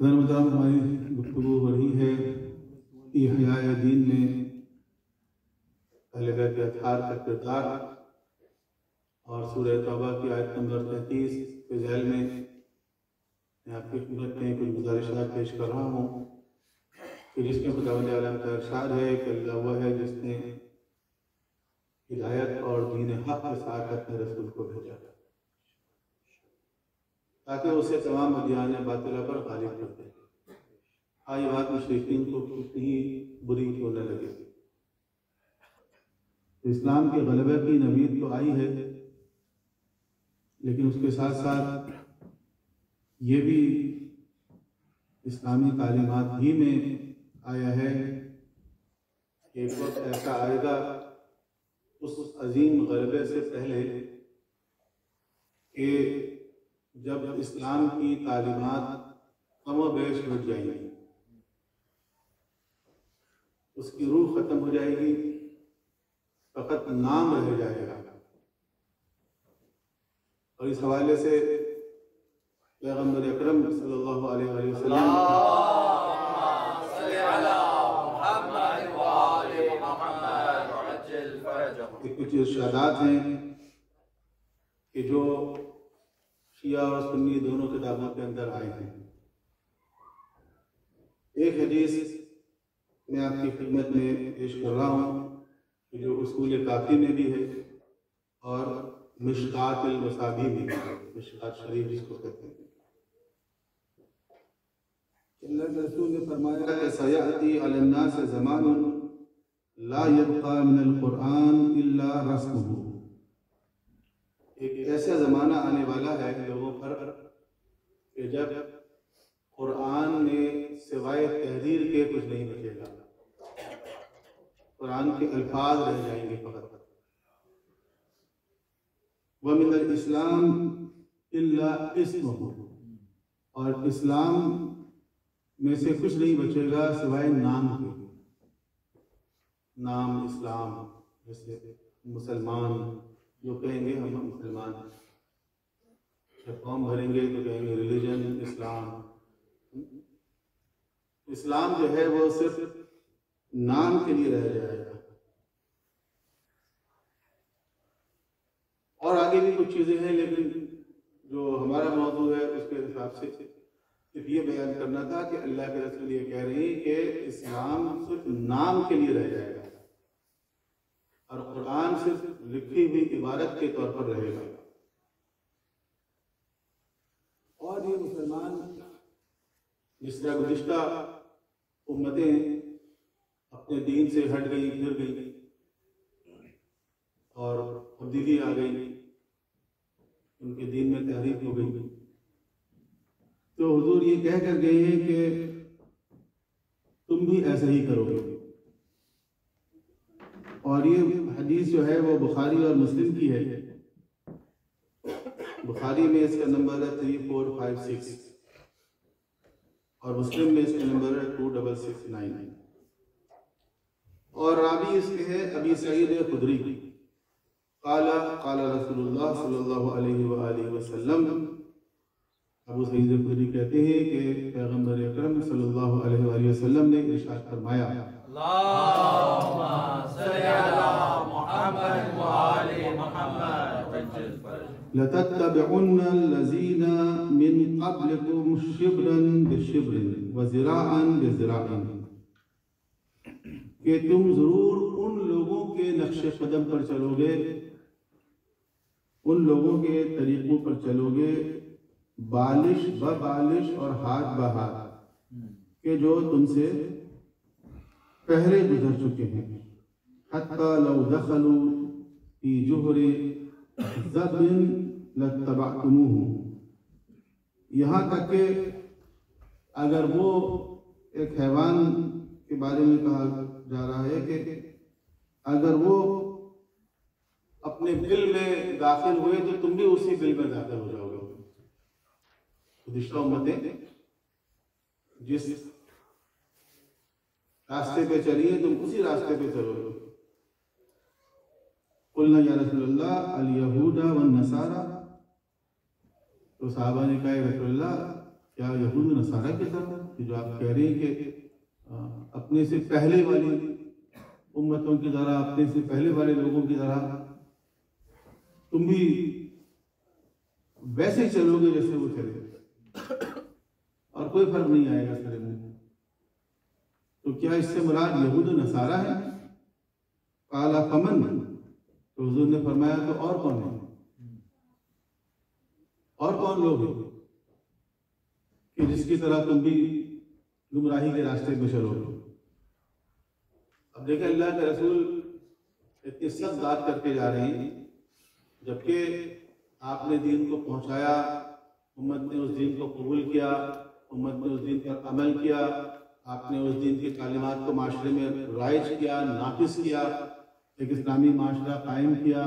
हमारी गुफ्तगू हो रही है इह्याए दीन में अहले बैत के अत्हार का किरदार और सूरह तौबा की आयत नंबर 33 के झैल में मैं आपकी खिदमत में कुछ गुजारिशात पेश कर रहा हूँ कि जिसमें खुदावंद आलम का इरशाद है कि अल्लाह वह है जिसने हिदायत और दीन हक के साथ अपने रसूल को भेजा ताकि उसे तमाम अदियान बातिला पर गालिब कर दे। हाँ, ये बात मुशरिकीन को कितनी बुरी क्यों न लगे। इस्लाम के गलबे की नवीद तो आई है, लेकिन उसके साथ साथ ये भी इस्लामी तालीमात ही में आया है कि एक वक्त ऐसा आएगा उस अजीम गलबे से पहले कि जब इस्लाम की तालीमात कम बेश मिट जाएंगी, उसकी रूह खत्म हो जाएगी, फकत नाम रह जाएगा। और इस हवाले से पैगंबर अकरम सल्लल्लाहु अलैहि वसल्लम के कुछ इरशादात हैं कि जो शिया और सुन्नी दोनों किताबों के अंदर आए हैं। एक हदीस मैं आपकी खिदमत में पेश कर रहा हूँ कि जो उसूल काफ़ी में भी है और मिशकात अल-मसाबी में भी है, मिशकात शरीफ जिसको कहते हैं। अल्लाह के रसूल ने फरमाया कि सयाती अलन्नास ज़मानुन ला यबका मिनल कुरान इल्ला रस्मुहु। एक ऐसा ज़माना आने वाला है लोगों पर कि जब कुरान में सिवाय तहरीर के कुछ नहीं बचेगा, कुरान के अल्फाज रह जाएंगे फकत। व मिनल इस्लाम इल्ला इस्मुहु, और इस्लाम में से कुछ नहीं बचेगा सिवाय नाम के। नाम इस्लाम, जैसे मुसलमान जो कहेंगे हम मुसलमान हैं, जब फॉर्म भरेंगे तो कहेंगे रिलीजन इस्लाम। इस्लाम जो है वो सिर्फ नाम के लिए रह जाएगा। और आगे भी कुछ चीज़ें हैं, लेकिन जो हमारा मौजू है उसके हिसाब से सिर्फ ये बयान करना था कि अल्लाह के रसूल ये कह रहे हैं कि इस्लाम सिर्फ नाम के लिए रह जाएगा और कुरान सिर्फ लिखी हुई इबारत के तौर पर रहेगा। और ये मुसलमान जिस तरह गुज़िश्ता उम्मतें अपने दीन से हट गई, फिर गई और तब्दीली आ गई, उनके दीन में तहरीफ हो गई, तो हुजूर ये कह कर गए हैं कि तुम भी ऐसा ही करोगे। और ये हदीस जो है वो बुखारी और मुस्लिम की है। बुखारी में इसका नंबर है 3456 और मुस्लिम में इसका नंबर है 2669। और रावी इसके हैं अबी सईद खुदरी, काला काला रसूलुल्लाह सल्लल्लाहु अलैहि वसल्लम। अबू सईद खुदरी कहते हैं कि पैगंबर अकरम सल्लल्लाहु अलैहि वसल्लम ने इरशाद फरमाया, अल्लाहुम्मा सल्ली अला मुहम्मद व आले मुहम्मद लतत्तबिउन्ना लज़ीना मिन क़ब्लिकुम शिब्रन बिशिब्रिन व ज़िराअन बिज़िराअन, कि तुम जरूर उन लोगों के नक्शे कदम पर चलोगे, उन लोगों के तरीकों पर चलोगे, बालिश ब बालिश और हाथ ब हाथ, के जो तुमसे पहले गुजर चुके हैं। हत्ता लौ दखलू फी जुहरी ज़बिन लत्तबअतमुहु, यहाँ तक कि अगर वो एक हैवान के बारे में कहा जा रहा है कि अगर वो अपने बिल में दाखिल हुए तो तुम भी उसी बिल में दाखिल हो जाओगे। गुज़िश्ता उम्मतें जिस रास्ते पे चली है तुम उसी रास्ते पे चलोगे। कुल्ना या रसूलल्लाह अल यहूदा वन नसारा, तो साहबा ने कहा रसूलल्लाह क्या यहूद नसारा की तरह, जो आप कह रहे हैं कि अपने से पहले वाली उम्मतों की तरह, अपने से पहले वाले लोगों की तरह तुम भी वैसे ही चलोगे जैसे वो चले और कोई फर्क नहीं आएगा सारे में। तो क्या इससे मुराद यहूद नसारा है? काला फमन, तो हुजूर ने फरमाया तो और कौन है, और कौन लोग हैं कि जिसकी तरह तुम भी गुमराही के रास्ते पे चलोगे। अब देखें अल्लाह के रसूल इतनी सख्त बात करके जा रहे हैं, जबकि आपने दीन को पहुंचाया, उम्मत ने उस दीन को कबूल किया, उम्मत ने उस दीन पर अमल किया, आपने उस दीन के कालिमात को माशरे में राइज किया, नाफिज किया, एक इस्लामी माशरा कायम किया।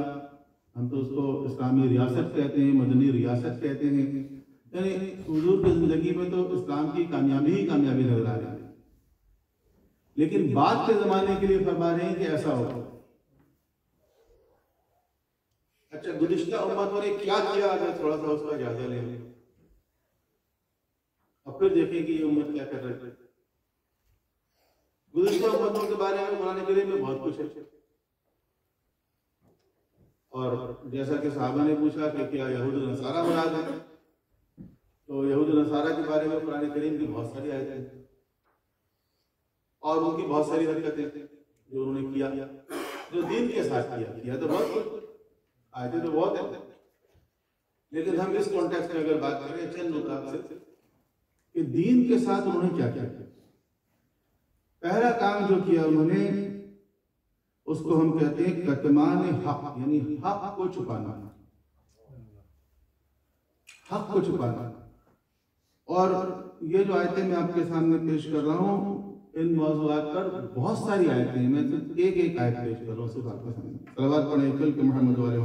हम तो उसको इस्लामी रियासत कहते हैं, मदनी रियासत कहते हैं। यानी हुजूर की जिंदगी में तो इस्लाम की कामयाबी ही कामयाबी नजर आ रही है, लेकिन बाद के जमाने के लिए फरमा रहे हैं कि ऐसा होगा। अच्छा, गुज़िश्ता उम्मतों ने क्या किया, अगर थोड़ा सा उसका जायजा लें और फिर देखें कि ये उम्मत क्या कर रही है। गुज़िश्ता उम्मतों के बारे में कुरान करीम में बहुत कुछ है, और जैसा कि साहबा ने पूछा कि क्या यहूद नसारा मुराद है, तो यहूद नसारा के बारे में कुरान करीम की बहुत सारी आयतें हैं और उनकी बहुत सारी हरकतें जो उन्होंने किया, जो दीन के साथ किया तो बहुत कुछ आयतें तो बहुत है। लेकिन हम इस कॉन्टेक्स्ट में अगर बात करें चंद नुकात से कि दीन के साथ उन्होंने क्या किया। पहला काम जो किया उन्होंने, उसको हम कहते हैं कतमान हक, यानी हक को छुपाना, हक को छुपाना। और ये जो आयतें मैं आपके सामने पेश कर रहा हूँ, इन मौज़ूआत पर बहुत सारी आयतें हैं, मैं सिर्फ एक एक आयत पेश कर रहा हूँ सिर्फ आपके सामने। सलवात पढ़ें कल के मोहम्मद वाले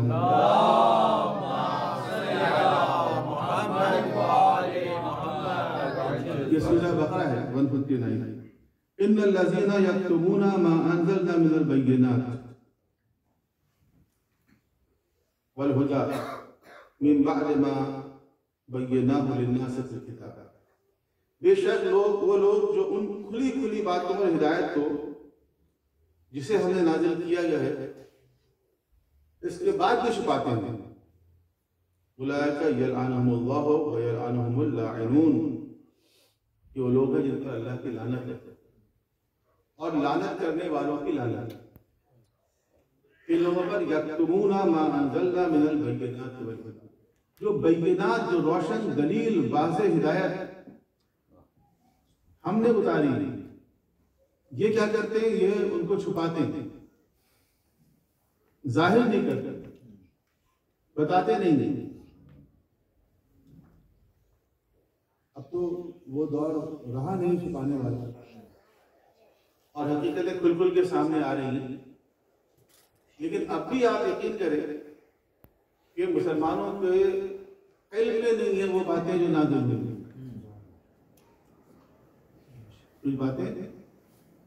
ये सूरह बकरा है 159। इन्नल लज़ीना यक्तुमूना मा अंज़लना मिनल बय्यिनात वल हुदा मिन बअद मा बय्यनाहु लिन्नास फिल किताब। बेशक वो लोग जो उन खुली खुली बातों पर हिदायत को जिसे हमने नाजिल किया गया है इसके बाद भी छुपाते हैं। उलाइका यलअनुहुमुल्लाहु व यलअनुहुमुल लाइनून, ये वो लोग हैं जिन पर अल्लाह की लानत है और लानत करने वालों की लानत। इन लोगों पर यक्तुमूना मा अंज़लना मिनल बय्यिनात वल हुदा, जो बय्यिनात, जो रोशन दलील वाज़ेह हिदायत हमने उतारी, ये क्या करते हैं, ये उनको छुपाते हैं, जाहिर नहीं करते, बताते नहीं। अब तो वो दौर रहा नहीं छुपाने वाला, और हकीकतें खुल खुल के सामने आ रही हैं। लेकिन अब भी आप यकीन करें कि मुसलमानों के इल्म में नहीं है वो बातें जो नाज़िल हुई। कुछ बातें,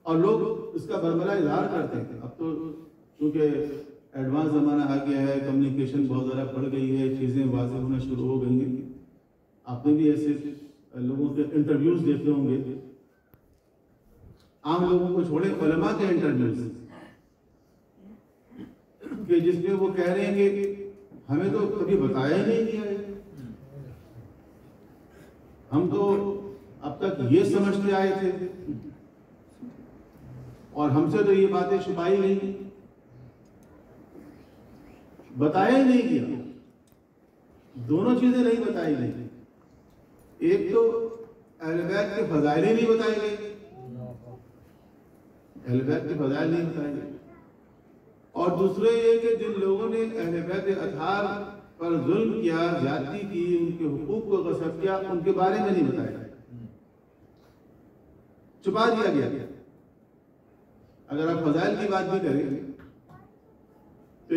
और लोग इसका बरमला इजहार करते हैं। अब तो क्योंकि एडवांस ज़माना आ गया है, कम्युनिकेशन बहुत ज़्यादा बढ़ गई है, चीज़ें वाज़ेह होना शुरू हो गई हैं। आपने भी ऐसे लोगों के इंटरव्यूज़ देखे होंगे, आम लोगों को छोड़े उलमा के इंटरव्यूज़, कि जिसमें वो कह रहे हैं कि हमें तो कभी बताया ही नहीं गया है, हम तो अब तक ये समझते आए थे और हमसे तो ये बातें छुपाई नहीं, बताया ही नहीं गया। दोनों चीजें नहीं बताई गई, एक तो अहले बैत के फज़ाइल नहीं बताए गए, अहले बैत के फज़ाइल नहीं बताए गए, और दूसरे ये कि जिन लोगों ने अहले बैत अतहार पर जुल्म किया, ज्यादती की, उनके हुकूक को गसब किया, उनके बारे में नहीं बताया, छुपा दिया गया। अगर आप फज़ाइल की बात भी करें तो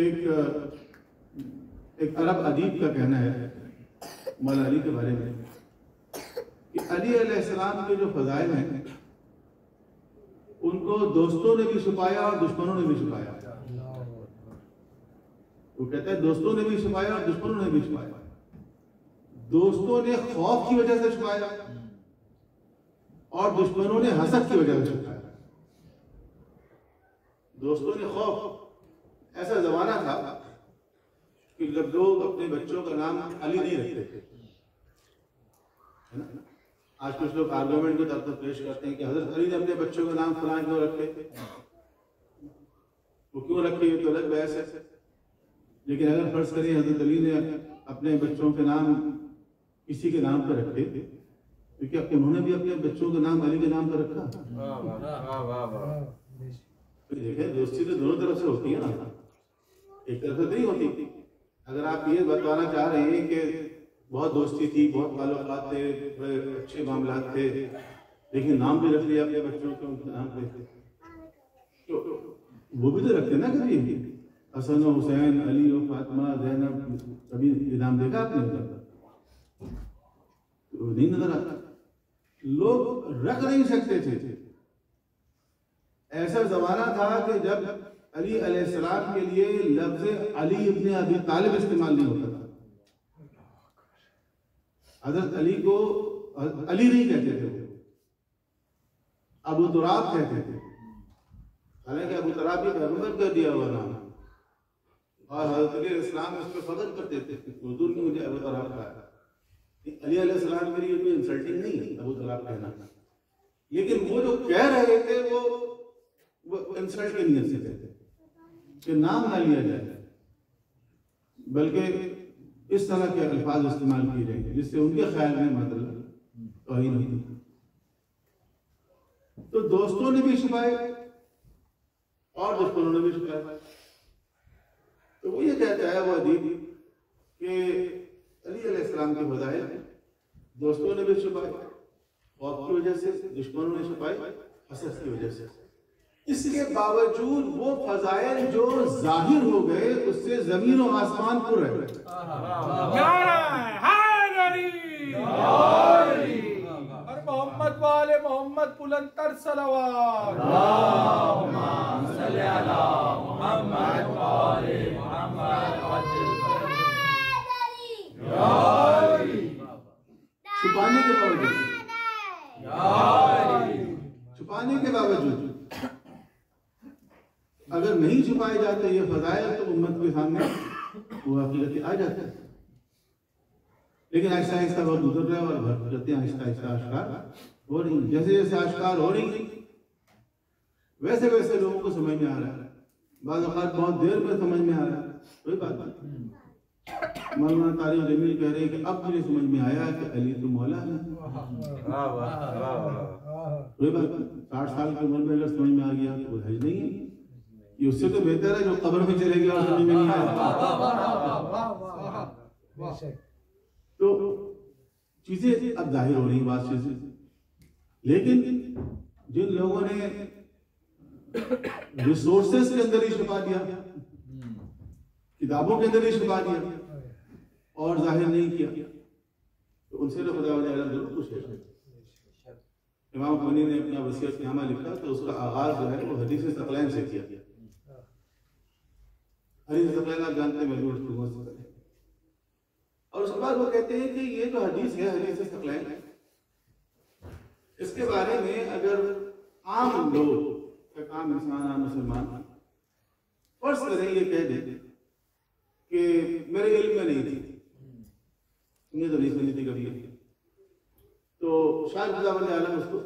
एक अरब अदीब का कहना है मौला अली के बारे में कि अली अलैहिस्सलाम के जो फज़ाइल हैं उनको दोस्तों ने भी छुपाया और दुश्मनों ने भी छुपाया। वो कहते हैं दोस्तों ने भी छुपाया और दुश्मनों ने भी छुपाया। दोस्तों ने खौफ की वजह से छुपाया और दुश्मनों ने हसद की वजह से छुपाया। दोस्तों ने खौफ, ऐसा जमाना था कि जब लोग अपने बच्चों का नाम अली नहीं रखते थे, है ना। आज कुछ लोग आर्गुमेंट की तरफ पेश करते हैं कि हजरत अली ने अपने बच्चों का नाम फलां क्यों रखे, वो क्यों रखे, ये तो अलग बहस है। लेकिन अगर फर्ज करें हजरत अली ने अपने बच्चों के नाम किसी के नाम पर रखे, तो क्या उन्होंने भी अपने बच्चों का नाम अली के नाम पर रखा? तो देखें, दोस्ती तो दोनों तरफ से होती है ना, एक तरफ से नहीं होती। अगर आप ये बताना चाह रहे हैं कि बहुत दोस्ती थी, बहुत ताल्लुकात थे, अच्छे मामलात थे, लेकिन नाम भी रख लिया अपने बच्चों के उनके नाम पे, तो वो भी तो रखते ना कभी, हसन हुसैन, अली और फातिमा, ज़ैनब, कभी नाम देखा आपने? तो नहीं नजर आता। लोग रख नहीं सकते थे। ऐसा जमाना था कि जब अली अलैहिस्सलाम के लिए लफ्ज़ अली इब्न अबी तालिब इस्तेमाल नहीं होता था। हजरत अली को अली नहीं कहते थे, अबू तुराब कहते थे। हालांकि अबू तुराब भी पैगंबर का दिया हुआ नाम, और हजरत अली इस्लाम इस पर फख्र करते थे, हुजूर ने मुझे अबू तुराब कहा। अली अलैहिस्सलाम के लिए कोई इंसल्टिंग नहीं है अबू तुराब कहना, लेकिन वो जो कह रहे थे वो इंसल्ट की नीयत से कहते कि नाम ना लिया जाए, बल्कि इस तरह के अल्फाज इस्तेमाल किए जाएंगे जिससे उनके ख्याल में मतलब तौहीन होती। तो दोस्तों ने भी छुपाए और दुश्मनों ने भी छुपाए। तो वो ये कहता है वो अदीब कि अली अलैहिस्सलाम के फज़ाइल दोस्तों ने भी छुपाए खौफ की वजह से, दुश्मनों ने छुपाए हसद की वजह से। इसके बावजूद वो फज़ाइल जो जाहिर हो गए उससे जमीन और आसमान पुर है। मोहम्मद वाले मोहम्मद बुलंदतर सलवात। छुपाने के बावजूद अगर नहीं छुपाए जाते ये फज़ाइल तो उम्मत के सामने वो हकीकत आ जाता है। लेकिन आहिस्ता आहिस्ता वक्त गुजर रहा है और हकीकतें आहिस्ता आहिस्ता आश्कार हो रही। जैसे जैसे आश्कार हो रही वैसे वैसे लोगों को समझ में आ रहा है, बाज़ औक़ात बहुत देर में समझ में आ रहा है। कोई बात नहीं, मौलाना तारिक जमील कह रहे हैं कि अब मुझे समझ में आया कि अली तो मौला है। कोई बात नहीं, 60 साल की उम्र में अगर समझ में आ गया तो हज नहीं है, ये उससे तो बेहतर है जो कब्र में चले गया और समझ में नहीं आया। तो चीजें अब जाहिर हो रही बात चीजें, लेकिन जिन लोगों ने रिसोर्सेस के अंदर ही छुपा दिया, किताबों के अंदर ही छुपा दिया और जाहिर नहीं किया, तो उनसे तो खुदा जरूर पूछेगा। इमाम ख़ुमैनी ने अपना वसीयतनामा लिखा तो उसका आगाज़ जो है वो हदीस सक़लैन से किया। हदीस सक़लैन आप जानते हैं, मैं झूठ दूंगा उससे पहले। और उसके बाद वो कहते हैं कि ये जो हदीस है हदीस सक़लैन, इसके बारे में अगर आम लोग, एक आम इंसान, आम मुसलमान फर्ज करें ये कह दे कि मेरे इल्म में नहीं थी, तुमने तो नहीं सुनी थी कभी, तो शायद खुदावंद आलम उसको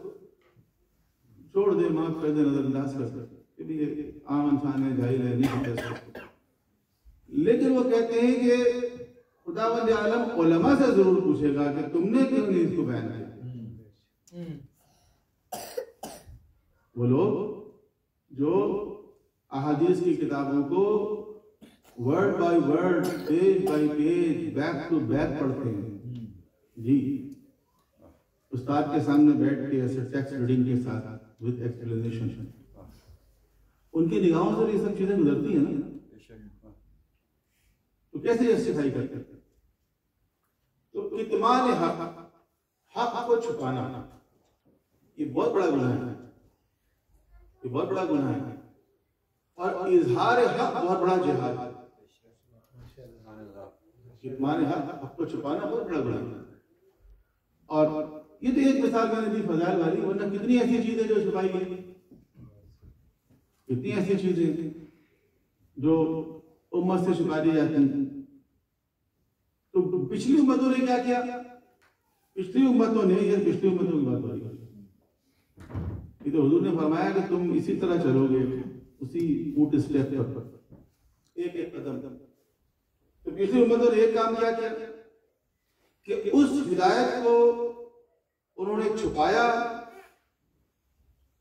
छोड़ दे, माफ कर दे, नजरअंदाज कर दे कि ये आम इंसान है, जाहिल है, नहीं समझ सकता। लेकिन वो कहते हैं कि खुदावंद आलम उलमा से जरूर पूछेगा कि तुमने क्यों नहीं इसको बयान किया। वो लोग जो अहादीस की किताबों को word by word, page by page, back to back पढ़ते हैं जी, उस्ताद के सामने बैठ के ऐसे टेक्स्ट रीडिंग के साथ विद एक्सप्लेनेशन, उनकी निगाहों से ये सब चीजें गुजरती है ना, तो कैसे जस्टिफाई करते हैं? तो कितमान हक को छुपाना ये बहुत बड़ा गुनाह है, ये बहुत बड़ा गुनाह है। और इजहार हक बहुत बड़ा जिहाद है। कितमान हक को छुपाना बहुत बड़ा गुनाह है। और ये तो एक मिसाल मैंने दी फजाइल वाली, वरना कितनी ऐसी चीजें जो छुपाई गई, कितनी ऐसी चीजें जो उम्मत से छुपा दी जाती हैं। तो पिछली उम्मतों ने क्या किया? पिछली उम्मतों ने, ये पिछली उम्मतों की बात हो रही है, ये तो हुजूर ने फरमाया कि तुम इसी तरह चलोगे, उसी फुट स्टेप पर, एक एक कदम। तो पिछली उम्मतों ने एक काम क्या किया कि उस हिदायत को उन्होंने छुपाया,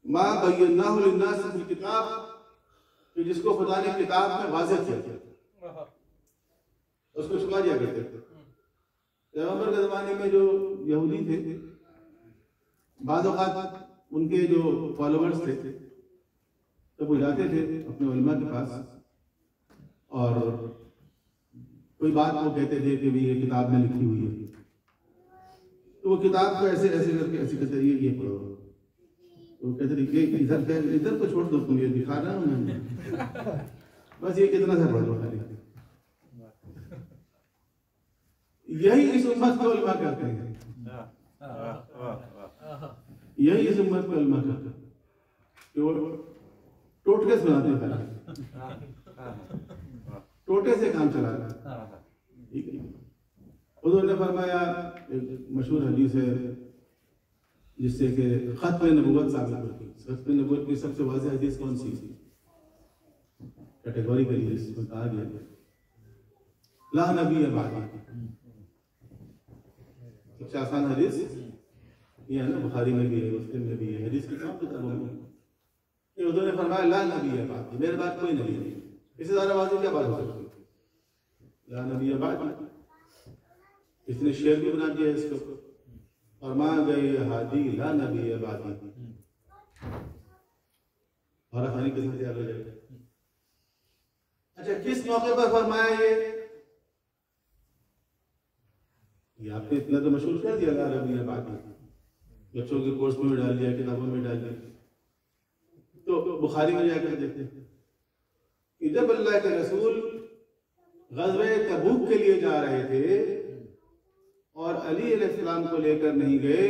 मा बय्यनाहु लिन्नास फिल किताब, कि जिसको खुदा ने किताब में वाज़ेह किया, उसको छुपा दिया करते थे। पैगंबर के ज़माने में जो यहूदी थे, बाद औक़ात उनके जो फॉलोअर्स थे, तो वो जाते थे अपने उलमा के पास और कोई बात वो कहते थे कि ये किताब में लिखी हुई है, तो वो किताब को ऐसे ऐसे करके ऐसे कहते ये पढ़ो, तो कहते थे इधर को छोड़ दो, तुम ये दिखा रहा हूँ मैं, बस ये कितना सा पढ़ लो खाली। यही इस उम्मत के उलमा करते हैं, यही इस उम्मत के उलमा करते हैं कि वो टोटके सुनाते हैं, टोटे से काम चलाते हैं। ठीक है, हुजूर ने फरमाया, एक मशहूर हदीस है जिससे कि खत्म नबुव्वत साबित होती है। खत्म नबुव्वत की सबसे वाज़ेह हदीस कौन सी कैटेगरी के लिए इसमें कहा गया ला नबी बादी, सबसे आसान हदीस ये है ना, बुखारी में भी है, मुस्लिम में भी है, हदीस की तमाम किताबों में ये हुजूर ने फरमाया ला नबी बादी, मेरे बाद कोई नबी नहीं, इससे ज़्यादा वाज़ेह क्या बात हो सकती है? ला नबी बादी, इसने शेर भी बना दिया इसको, फरमा गए हादी ला नबी बादी, और आसानी के साथ याद हो जाएगा। अच्छा, किस मौके पर फरमाया ये आपने इतना तो मशहूर कर दिया ला नबी बादी, बच्चों के कोर्स में भी डाल दिया, किताबों में डाल दिया। तो बुखारी में जाकर देखते कि जब अल्लाह के रसूल ग़ज़वे तबूक के लिए जा रहे थे और अली अलैहिस्सलाम को लेकर नहीं गए,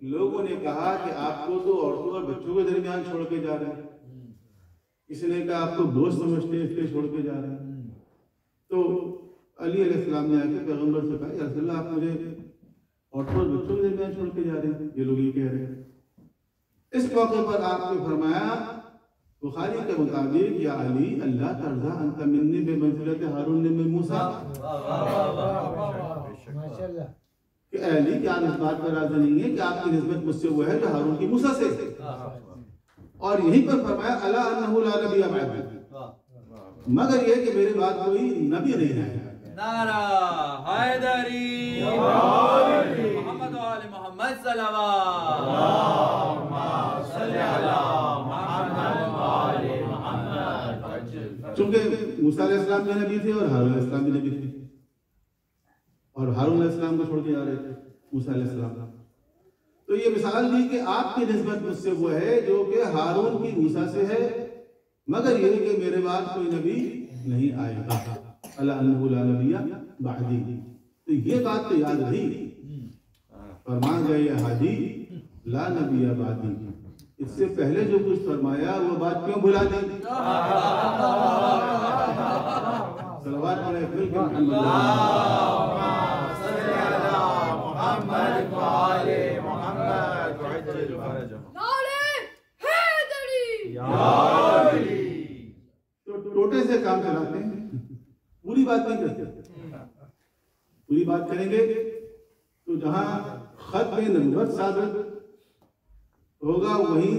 लोगों ने कहा कि आपको तो औरतों और बच्चों के दरमियान छोड़ के जा रहे हैं। किसी ने कहा आपको दोस्त समझते हैं इसलिए छोड़ के जा रहे हैं। तो अली अलैहिस्सलाम ने आकर पैगंबर से कहा, या रसूल अल्लाह, आप मुझे औरतों और बच्चों के दरमियान छोड़ के जा रहे हैं, ये लोग ये कह रहे हैं। इस मौके पर आपने फरमाया बुखारी के मुताबिक, या अली अल्लाह तर्ज़ा अंत मिन्नी बिमंज़िलति हारून मिन मूसा, कि अली क्या इस बात पर राज़ी नहीं है कि आपकी निस्बत मुझसे वो है जो हारून की मूसा से। और यहीं पर फरमाया अला अन्नहु ला नबिय्य बअदी, मगर ये कि मेरे बाद कोई नबी नहीं है। नारा हैदरी मोहम्मद व आले मोहम्मद सल्लल्लाहु अलैहि वसल्लम। चूंकि मूसा अलैहिस्सलाम भी नबी थे और हारून अलैहिस्सलाम भी नबी थे, और हारून अलैहिस्सलाम को छोड़ के जा रहे थे मूसा अलैहिस्सलाम। तो ये मिसाल दी कि आपकी निस्बत मुझसे वो है जो कि हारून की मूसा से है, मगर ये कि मेरे बाद कोई नबी नहीं आएगा। अला अन्नहु ला नबिय्या बअदी। तो ये बात तो याद रही। फरमा गए हादी ला नबिय्या बअदी, इससे पहले जो कुछ फरमाया वो बात क्यों भुला दी? सलवात पढ़े फिर तो टोटे से काम चलाते हैं, पूरी बात नहीं करते। पूरी बात करेंगे तो जहां खत में नबुव्वत साबित होगा वहीं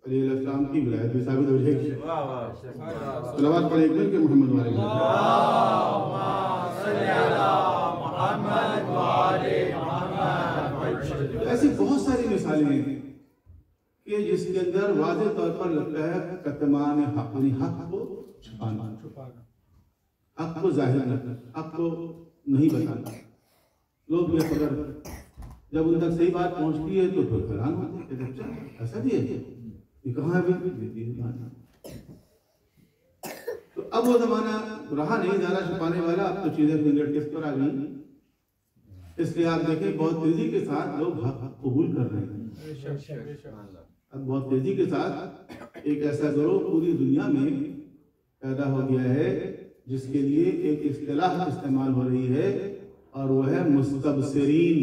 अलैहिस्सलाम की विलायत भी साबित हो जाएगी। सलवात पढ़े कि मोहम्मद वाले ऐसी बहुत सारी मिसालें हैं कि जिसके अंदर वाज़ेह तौर पर लगता है कतमान हक, यानी हक को छुपाना, हक को जाहिर न करना, हक को नहीं बताना। लोग बेखबर जब उन तक सही बात पहुंचती है तो फिर हैरान होते हैं, अच्छा ऐसा भी है, ये कहाँ है? तो अब वो जमाना रहा नहीं ज़्यादा छुपाने वाला, अब तो चीजें फिंगर टिप्स पर आ गई। इसलिए आप देखें बहुत तेजी के साथ लोग हक कबूल कर रहे हैं। अब बहुत तेजी के साथ एक ऐसा गिरोह पूरी दुनिया में पैदा हो गया है जिसके लिए एक इस्तिलाह इस्तेमाल हो रही है और वह है मुस्तबसिरीन।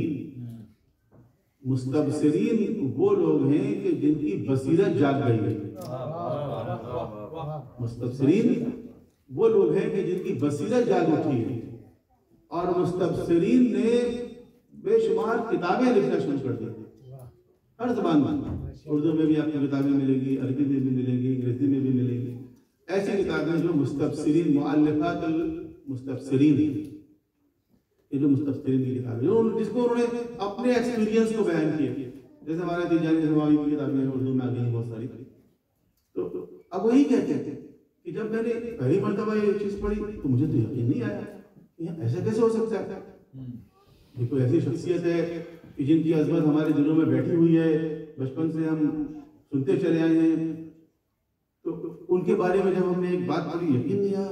मुस्तबसिरीन वो लोग हैं कि जिनकी बसीरत जाग गई है। मुस्तबसिरीन वो लोग हैं कि जिनकी बसीरत जाग उठी है और मुस्तबसिरीन ने बेशुमार किताबें लिखना शुरू कर दी हर ज़बान में। उर्दू में भी आपको किताबें मिलेंगी, अरबी में भी मिलेंगी, अंग्रेजी में भी मिलेंगी। ऐसी किताबें जो मुस्तबसिरीन मुअल्लिफातुल मुस्तबसिरीन, ये जो मुस्तबसिरीन की किताबें जिसको उन्होंने अपने एक्सपीरियंस को बयान किया, जैसे हमारे तिजानी ज़मावी की किताबें उर्दू में आ गई बहुत सारी। तो अब वही कहते हैं कि जब मैंने पहली मरतबा ये चीज़ पढ़ी तो मुझे तो यकीन नहीं आया, ऐसा कैसे हो सकता है? ये कोई ऐसी शख्सियत है कि जिनकी अज़मत हमारे दिलों में बैठी हुई है, बचपन से हम सुनते चले आए हैं, तो उनके बारे में जब हमने एक बात पढ़ी यकीन नहीं आया,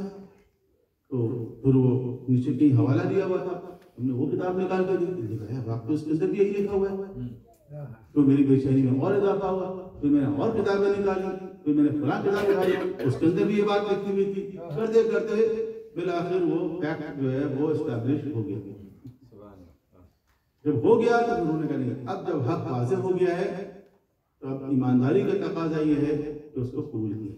तो फिर वो नीचे कहीं हवाला दिया हुआ था, हमने वो किताब निकाल कर दी, वाकई उसके अंदर भी यही लिखा हुआ है। तो मेरी बेचैनी में और इजाफा हुआ, फिर मैंने और किताबें निकाली, फिर मैंने फलां किताब निकाली, उसके अंदर भी ये बात लिखी हुई थी। करते करते बिलाखिर वो फैक्ट जो है वो एस्टैब्लिश हो गया। जब हो गया तो उन्होंने कहा नहीं, अब जब हक वाज़ेह हो गया है तो अब ईमानदारी का तकाजा ये है कि उसको कबूल किया।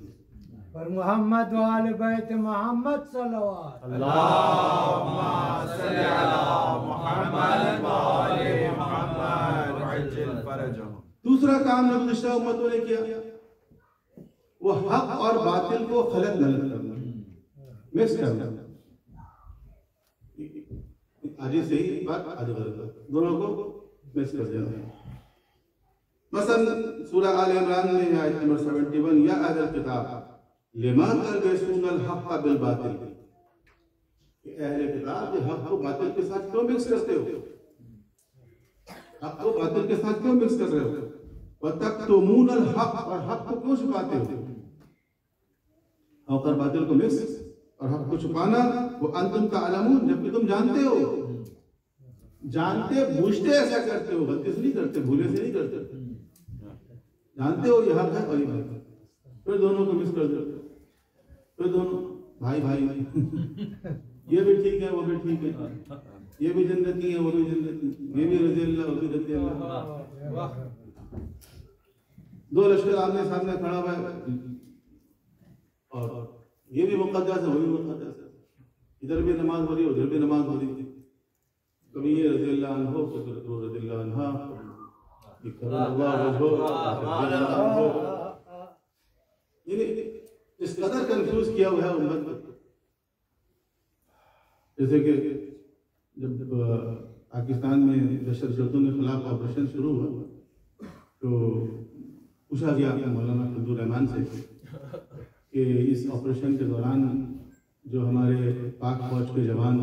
पर मोहम्मद वाले बैत मोहम्मद सल्लल्लाहु अल्लाहुम्मा सल्ली अला मुहम्मद व आले मुहम्मद वअज्जिल फरजहुम। दूसरा काम नबी गुज़श्ता उम्मतों ने किया वो हक और बातिल को खलत नलत करना, मिक्स करना। आधी सही बात आधी गलत, दोनों को मिक्स कर देना। मसलन सूरह आल इमरान में है आयत नंबर 71, या अहल किताब लिमा तलबिसूनल हक़ बिल बातिल, अहले किताब ये हक को बातिल के साथ क्यों मिक्स करते हो? हक को बातिल के साथ क्यों मिक्स कर रहे हो? वतक्तुमूनल हक़, और हक को क्यों छुपाते हो? और बातिल को मिक्स और हक को छुपाना, वो अंतुम तालमून, जबकि तुम जानते हो, जानते बूझते ऐसा करते हो, गलती से नहीं करते, भूले से नहीं करते, जानते हो ये हक है और ये बात है, फिर दोनों को मिस कर देते, फिर दोनों भाई भाई ये भी ठीक है वो भी ठीक है, ये भी जन्नती है वो भी जन्नती, ये भी रज़ी अल्लाह वो भी रज़ी अल्लाह। दो लश्कर आमने सामने खड़ा हुआ है और ये भी मुक़द्दस है वो भी मुक़द्दस है, इधर भी नमाज हो रही है उधर भी नमाज हो रही है, कभी ये रज़ी अल्लाह अन्हो कभी वो रज़ी अल्लाह अन्हा, इस कदर कंफ्यूज किया हुआ है उम्मत को। जैसे कि जब पाकिस्तान में दहशतगर्दों के खिलाफ ऑपरेशन शुरू हुआ तो पूछा गया मौलाना अब्दुल रहमान से कि इस ऑपरेशन के दौरान जो हमारे पाक फौज के जवान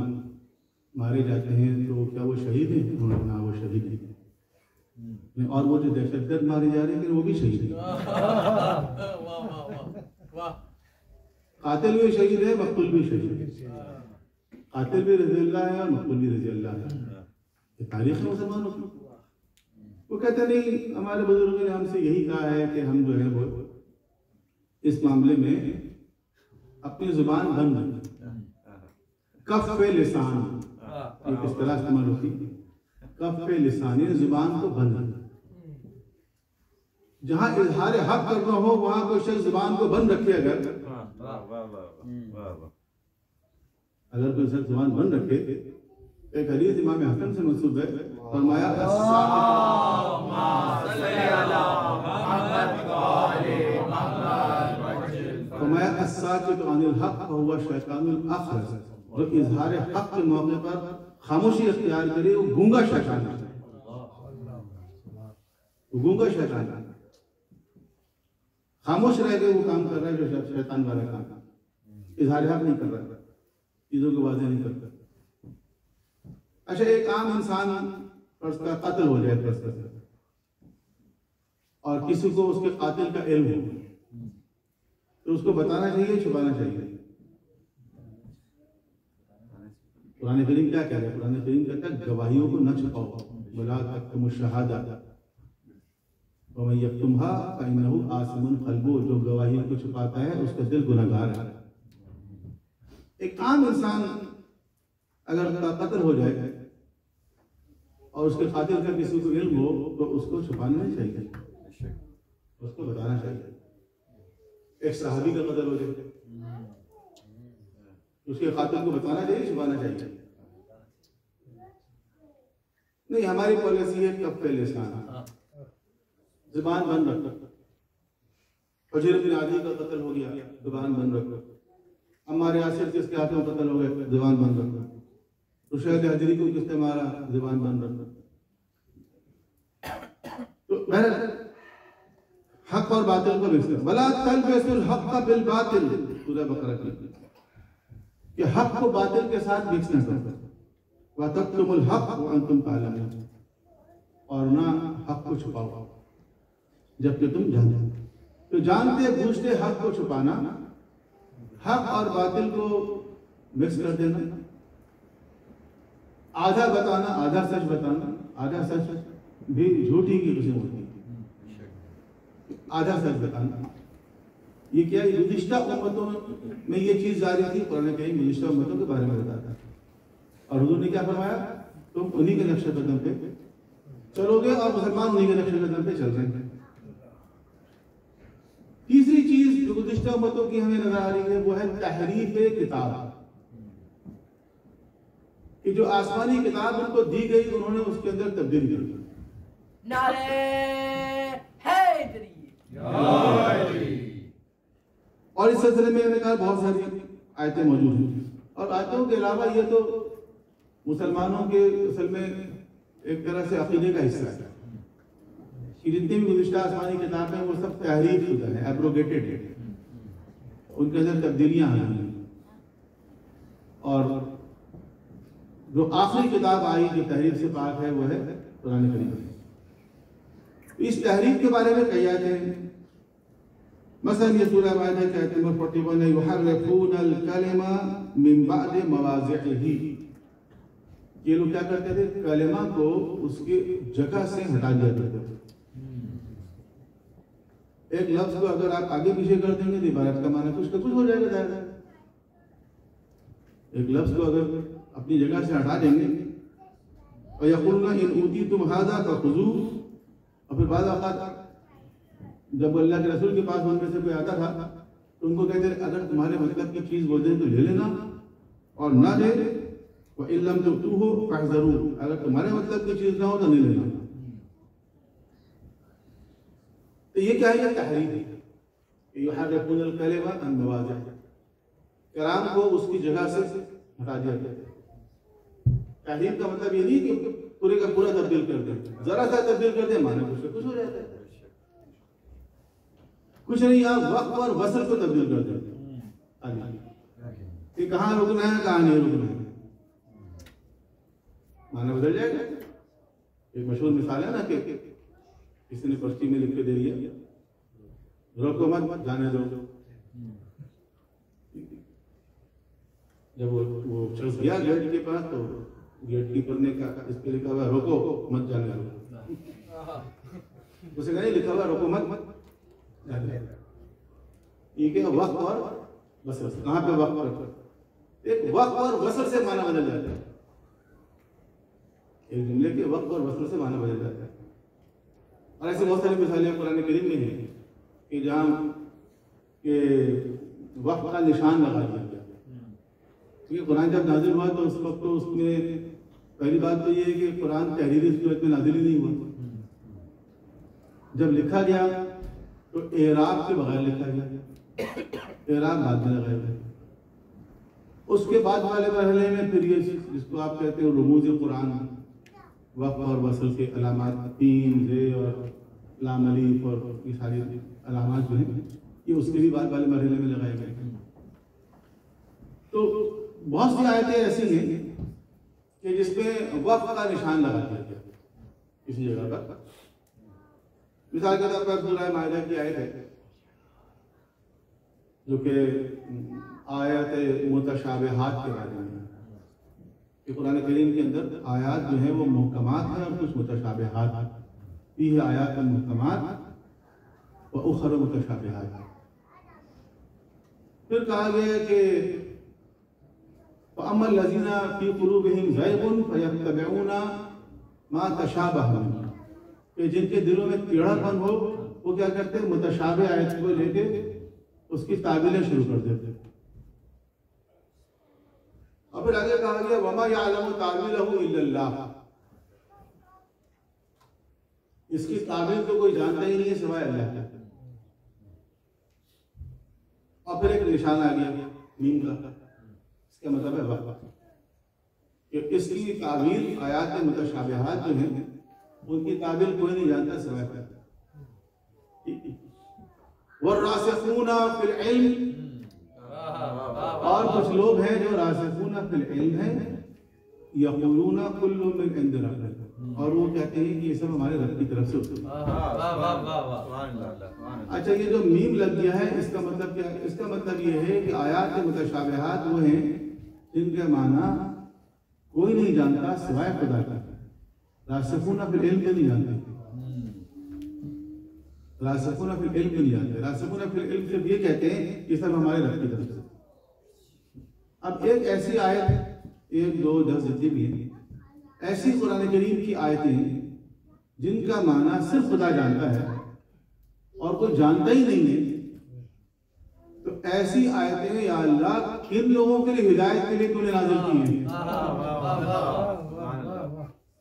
मारे जाते हैं तो क्या वो शहीद हैं? उन्होंने कहा वो शहीद हैं। और वो जो दहशतगर्द मारे जा रहे हैं वो भी शहीद है। कातिल भी शहीद है, मकतूल भी शहीद है। कातिल भी रज़ी अल्लाह है और मकतूल भी रज़ी अल्लाह है। ये तारीख है मुसलमानों की। वो कहते नहीं, हमारे बुजुर्गों ने हमसे यही कहा है कि हम जो है वो इस मामले में अपनी जुबान बंद रखें। कफ पे लिसान, एक इस्तिलाह इस्तेमाल होती है, कफ पे लिसान, यानी जुबान को बंद रखें। जहां इजहार हक करना हो वहां कोई शख्स जुबान को बंद रखे। अगर कोई शख्स जुबान बंद रखे, एक हदीस इमाम हसन से मंसूब है, फरमाया अस्साकितु अनिल हक़ फहुवा शैतानुल अख़रस, जो इजहार हक के मौके पर खामोशी इख्तियार करे वो गूंगा शैतान है। वो गूंगा शैतान है, खामोश रह के वो काम कर रहा है जो शैतान वाला काम, इजहार हक नहीं कर रहा, चीजों को वाज़ेह नहीं करता। अच्छा, एक आम इंसान पर उसका कत्ल हो जाए और किसी को उसके कातिल का इल्म हो, तो उसको बताना चाहिए, छुपाना चाहिए? कुरान करीम क्या कह रहा है? कुरान करीम कहता है गवाहियों को न छुपाओ, वला तक्तुमु शहादा वमन यक्तुमहा फइन्नहु आसिमुन क़ल्बुहु, जो गवाहियों को छुपाता है उसका दिल गुनहगार है। एक आम इंसान अगर कत्ल हो जाए और उसके कातिल का किसी को इल्म हो तो उसको छुपाना नहीं चाहिए, उसको बताना चाहिए। एक सहाबी का कत्ल हो जाए, उसके कातिल को बताना चाहिए, छुपाना चाहिए? नहीं, हमारी पॉलिसी है कब पे लिसान, जुबान बंद रखो। फजर बिन आदी का कत्ल हो गया, जुबान बंद रखो। हमारे यासिर किसके हाथों में कत्ल हो गए, जुबान बंद रखो। रुशैद हजरी को किसने मारा, जुबान बंद रखो। तो बहरहाल हक और बातिल को मिक्स कर, वला तलबिसुल हक़ बिल बातिल, सूरह बकरा की, कि हक को बातिल के साथ मिक्स न करो। व तक्तुमुल हक़ व अंतुम तालमून, और ना हक को छुपाओ जबकि तुम जानते। तो जानते बूझते हक को छुपाना, हक और बातिल को मिक्स कर देना, आधा बताना, आधा सच बताना, आधा सच भी झूठी की किस्म होती है, आधा सच बताना। ये क्या, गुज़िश्ता उम्मतों में ये चीज जारी थी। कुरान करीम गुज़िश्ता उम्मतों के बारे में बताता है, और हुजूर ने क्या फरमाया, तुम उन्हीं के नक्शे कदम पे चलोगे और मुसलमान उन्हीं के नक्शे कदम पे चल रहे हैं। तीसरी चीज जो गुज़िश्ता उम्मतों की हमें नजर आ रही है वो है तहरीफ किताब, कि जो आसमानी किताब उनको दी गई उन्होंने उसके अंदर तब्दील कर दी। नारे हैदरी। और इस सिलसिले में मैंने कहा बहुत सारी आयतें मौजूद हैं, और आयतों के अलावा ये तो मुसलमानों के असल में एक तरह से अकीदे का हिस्सा है कि जितनी भी गुज़िश्ता आसमानी किताबें हैं वो सब तहरीफ शुदा है, एब्रोगेटेड है, उनके अंदर तब्दीलियां आ रही हैं। और जो आखिरी किताब आई जो तहरीफ से पाक है वो है कुरान करीम। इस तहरीफ के बारे में कही आयतें हैं, मसलन ये सूरह माइदा की आयत नंबर 41 है, युहर्रिफूनल कलिमा मिन बअदि मवाज़िही, ये लोग क्या करते थे, कलिमा को उसके जगह से हटा दिया करते थे। एक लफ्ज को अगर आप आगे पीछे कर देंगे तो इबारत का माना कुछ का कुछ हो जाएगा। एक लफ्ज को अगर अपनी जगह से हटा देंगे, और यक़ूलून इन ऊतीतुम हाज़ा फ़ख़ुज़ूहु, और फिर बाद औक़ात जब अल्लाह के रसूल के पास उनमें से कोई आता था तो उनको कहते थे अगर तुम्हारे मतलब की चीज बोल दें तो ले लेना, और ना दे व इल्लम तु'तूहु फ़हज़रू, अगर तुम्हारे मतलब की चीज ना हो तो नहीं लेना। तो ये क्या है, ये तहरीफ है। युहर्रिफूनल कलिमा अन मवाज़िही, कलाम को उसकी जगह से हटा दिया गया। तहरीफ का मतलब ये नहीं कि पूरे का पूरा तब्दील कर दे, जरा सा तब्दील कर दे माना कुछ कुछ हो जाता है। कुछ नहीं, आप वक्त और वसल को तब्दील कर देते कि कहाँ रुकना है कहाँ नहीं रुकना है, माना बदल जाएगा। एक मशहूर मिसाल है ना कि किसी ने पर्ची में लिख के दे दिया, रोको मत, जाने दो। जब वो शख्स गया गेट के पास तो गेट कीपर ने कहा, इस पे लिखा हुआ रोको मत, जाने दो। उसे कहा लिखा हुआ रोको मत, जाने दो। ये क्या वक्त और वसल, कहाँ पे वक्त पर, एक वक्त और वसल से माना बदल जाता है। एक जुमले के वक्त और वसल से माना बदल जाता है। और ऐसे बहुत सारी मिसालें कुरान करीम में हैं कि जहाँ के वक्त का निशान लगा दिया गया। क्योंकि कुरान जब नाजिल हुआ तो उस वक्त तो उसमें पहली बात तो ये है कि कुरान तहरीरी सूरत में नाजिल ही नहीं हुआ। जब लिखा गया तो एराब के बगैर लिखा गया, एराब बाद में लगाया गया। उसके बाद वाले मरहले में फिर ये जिसको आप कहते हो रमूज कुरान, वक्त और वसल के अलामात, तीन रे और लाम अलीफ और ये सारी अलामात जो हैं ये उसके भी बाद वाले मरहले में लगाए गए। तो बहुत सी आयतें ऐसी हैं कि जिसमें वक्त का निशान लगा दिया गया किसी जगह पर। मिसाल के तौर पर सूरह माइदा की आयत है जो कि आयत मुतशाबिहात के बारे में है कि कुरान करीम के अंदर आयात जो है वो मुहकमात हैं और कुछ मुतशाबिहात। ये आयात मुहकमात व उखर मुतशाबिहात। फिर कहा गया कि अमल लजीना फी कुलूबिहिम ज़ैगुन फयत्तबिऊना मा तशाबह मिन्हु, कि जिनके दिलों में टेढ़ापन हो वो क्या करते हैं, मुतशाबिह आयत को लेके उसकी ताबीलें शुरू कर देते हैं। और फिर आगे कहा गया वमा यअलमु तावीलहु इल्लल्लाह, इसकी ताबील तो कोई जानता ही नहीं है सिवाय अल्लाह का। और फिर एक निशान आ गया मीम का, इसका मतलब है वक्त, कि इसकी ताबील आयात मुतशाबिहात जो हैं उनकी ताबील कोई नहीं जानता सिवाय अल्लाह। वर्रासिखूना फिल इल्म, और कुछ लोग हैं जो रासिखूना फिल इल्म हैं, यक़ूलूना कुल्लु मिन इंद रब्बिक, और वो कहते हैं कि ये सब हमारे रब की तरफ से होता है। अच्छा, ये जो मीम लग गया है इसका मतलब क्या है? इसका मतलब ये है कि आयात मुतशाबिहात वो हैं जिनके माना कोई नहीं जानता सिवाय खुदा का। रासिखूना फिल इल्म नहीं जानते, रासिखूना फिल इल्म नहीं जानते। रासिखूना फिल इल्म सिर्फ ये कहते हैं कि सब हमारे रब की तरफ से। अब एक ऐसी आयत, 1 2 10 जितनी भी है ऐसी कुरान करीम की आयतें जिनका माना सिर्फ खुदा जानता है और कोई जानता ही नहीं है, तो ऐसी आयतें या अल्लाह किन लोगों के लिए हिदायत के लिए तूने नाज़िल की हैं?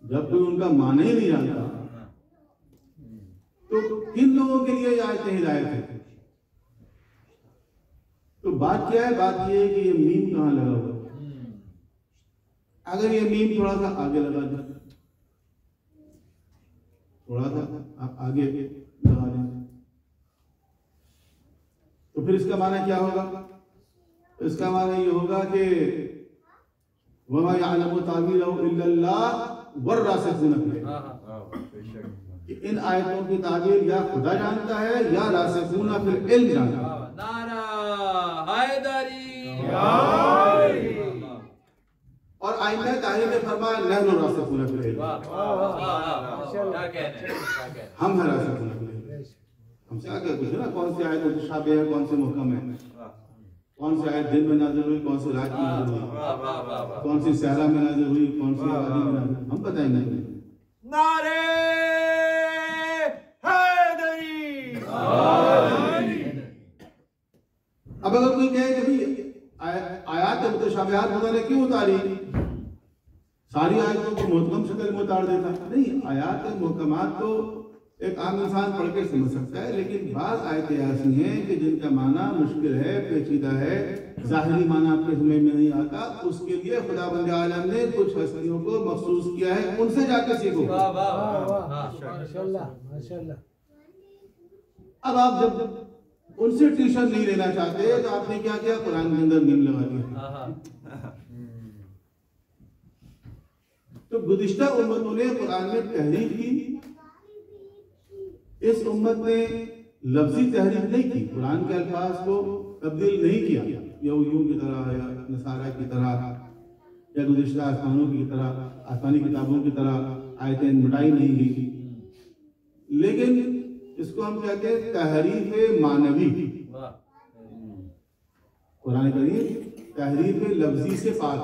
जब कोई उनका माना ही नहीं जानता तो किन लोगों के लिए ये आयतें हिदायत है? तो बात क्या है? बात ये है कि ये मीम कहाँ लगा हुआ है। अगर ये मीम थोड़ा सा आगे लगा दें, थोड़ा सा आप आगे लगा दें, तो फिर इसका माना क्या होगा? इसका माना ये होगा कि वमा यअलमु तावीलहु इल्लल्लाह वर्रासिखूना फिल इल्म, कि इन आयतों की ताबीर या खुदा जानता है या रासिखूना फिल इल्म जानता है। नारा हैदरी, और आइंदा तारीख ने फरमाया नहनु रासिखूना फिल इल्म, क्या कहने, हम हैं रासिखूना फिल इल्म। हमसे आगे कुछ ना कौन सी आयत मुतशाबिह है, कौन सी मुहकम है, कौन सी आयत दिन में नाज़िल हुई, कौन सी रात में नाज़िल हुई, कौन सी सहरा में नाज़िल हुई, कौन सी आबादी में नाज़िल हुई, हम बताएंगे। नारे हैदरी। अब अगर कोई कहे कि भाई आयात मुतशाबिहात खुदा ने क्यों उतारी, सारी आयतों को मुहकम शक्ल में उतार देता? नहीं, आयात मुहकमात तो एक आम इंसान पढ़ के समझ सकता है, लेकिन बाज़ आयतें ऐसी हैं कि जिनका माना मुश्किल है, पेचीदा है, ज़ाहिरी माना आपके समझ में नहीं आता, उसके लिए खुदाबंद आलम ने कुछ हस्तियों को मखसूस किया है, उनसे जाकर सीखो। माशाल्लाह माशाल्लाह। अब आप जब उनसे ट्यूशन नहीं लेना चाहते तो आपने क्या किया? कुरान के अंदर मीम लगा दिया। तो गुज़िश्ता उम्मतों ने कुरान में तहरीफ की, इस उम्मत ने लफ्जी तहरीफ नहीं की, कुरान के अल्फाज को तब्दील नहीं किया, यहूदियों की तरह या नसारा की तरह या गुज़िश्ता आसमानों की तरह, आसमानी किताबों की तरह आयतें मिटाई नहीं गई। लेकिन इसको हम कहते हैं तहरीफ मानवी। कुरान करीम तहरीफ लफ्जी से पाक,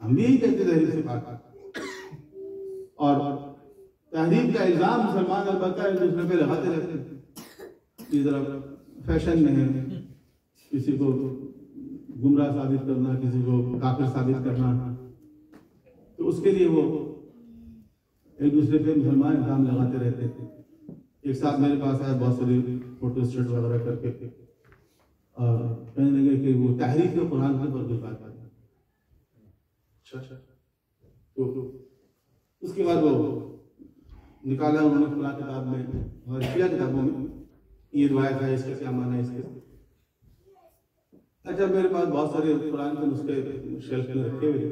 हम भी यही कहते हैं तहरीफ से पाक। और तहरीफ का इल्जाम मुसलमान अलबत्ता एक दूसरे पे लगाते रहते हैं। इस तरह फैशन में है किसी को गुमराह साबित करना, किसी को काफिर साबित करना, तो उसके लिए वो एक दूसरे पे मुसलमान इल्जाम लगाते रहते थे। एक साथ मेरे पास आया बहुत सारे फोटो स्टेट वगैरह करके और कहने लगे कि वो तहरीफ के कुरान के ऊपर कोई बात है। तो उसके बाद वो निकाला उन्होंने कुरान किताब में और शिया किताबों में ये रिवायत है, इसका क्या माना है इसके। अच्छा, मेरे पास बहुत सारे कुरान के नुस्खे शेल्फ में रखे हुए,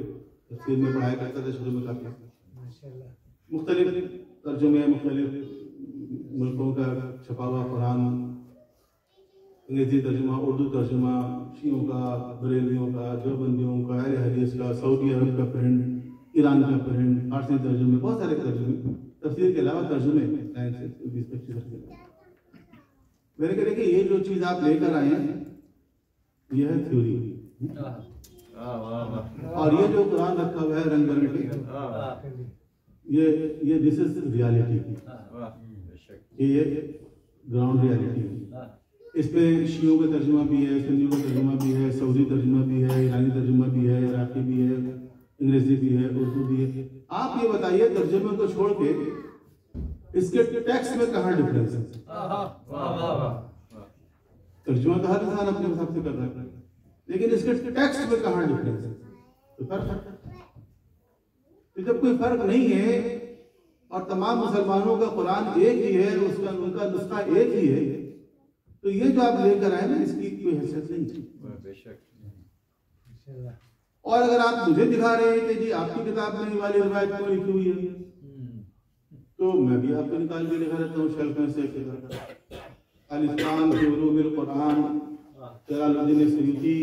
तफसीर में पढ़ाया करता था शुरू में काफी मुख्तलिफ तर्जुमे, मुख्तलिफ मुल्कों का छपा हुआ कुरान, अंग्रेजी तर्जुमा, उर्दू तर्जुमा, शियों का, बरेलवियों का, देवबंदियों का, अहले हदीस का, सऊदी अरब का प्रिंट, ईरान का प्रिंट, फारसी तर्जुमे, बहुत सारे तर्जुमे, तफसीर के अलावा तर्जुमे 20-25 मैंने कहा कि ये जो चीज़ आप लेकर आए हैं यह है थ्योरी, और ये जो कुरान रखा हुआ है रंग बिरंगे, ये दिस इज रियलिटी, ये ग्राउंड रियलिटी है। इस पे शियों का तर्जुमा भी है, सुन्नियों का तर्जुमा भी है, सऊदी तर्जुमा भी है, ईरानी तर्जुमा भी है, इराकी भी है, अंग्रेजी भी है, उर्दू भी है। आप ये बताइए तर्जुमे को छोड़ के इसके टेक्स्ट में कहाँ डिफरेंस है? तर्जुमा तो हर इंसान अपने हिसाब से कर रहा है, लेकिन इसके टेक्स्ट में कहाँ डिफरेंस है? तो फर्क, तो जब कोई फर्क नहीं है और तमाम मुसलमानों का कुरान एक ही है, उसका उनका नुस्खा एक ही है, तो ये जो आप लेकर आए ना इसकी कोई हैसियत नहीं। और अगर आप मुझे दिखा रहे हैं कि जी आपकी किताब में वाली रिवायत क्यों लिखी हुई है, तो मैं भी आपको निकाल के दिखा देता हूँ शेल्फ में से। अल-इस्लाम फी उलूमिल कुरान, जलालुद्दीन सयूती,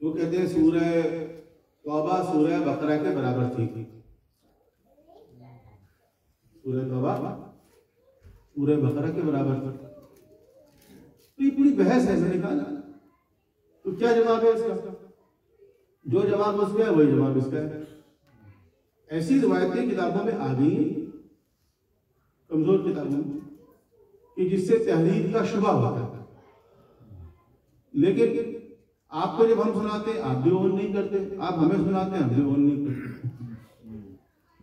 वो कहते हैं सूरह तौबा सूरह बकरा के बराबर थी। सूरह तौबा सूरह बकरा के बराबर थी। तो ये पूरी बहस है, मैंने कहा तो क्या जवाब है इसका? जो जवाब उसका है वही जवाब इसका है। ऐसी रिवायतें किताबों में आ गई, कमजोर किताबों में, कि जिससे तहरीर का शुबा होता है, लेकिन आपको जब हम सुनाते हैं आप भी ओन नहीं करते, आप हमें सुनाते हैं हम भी ओन नहीं करते।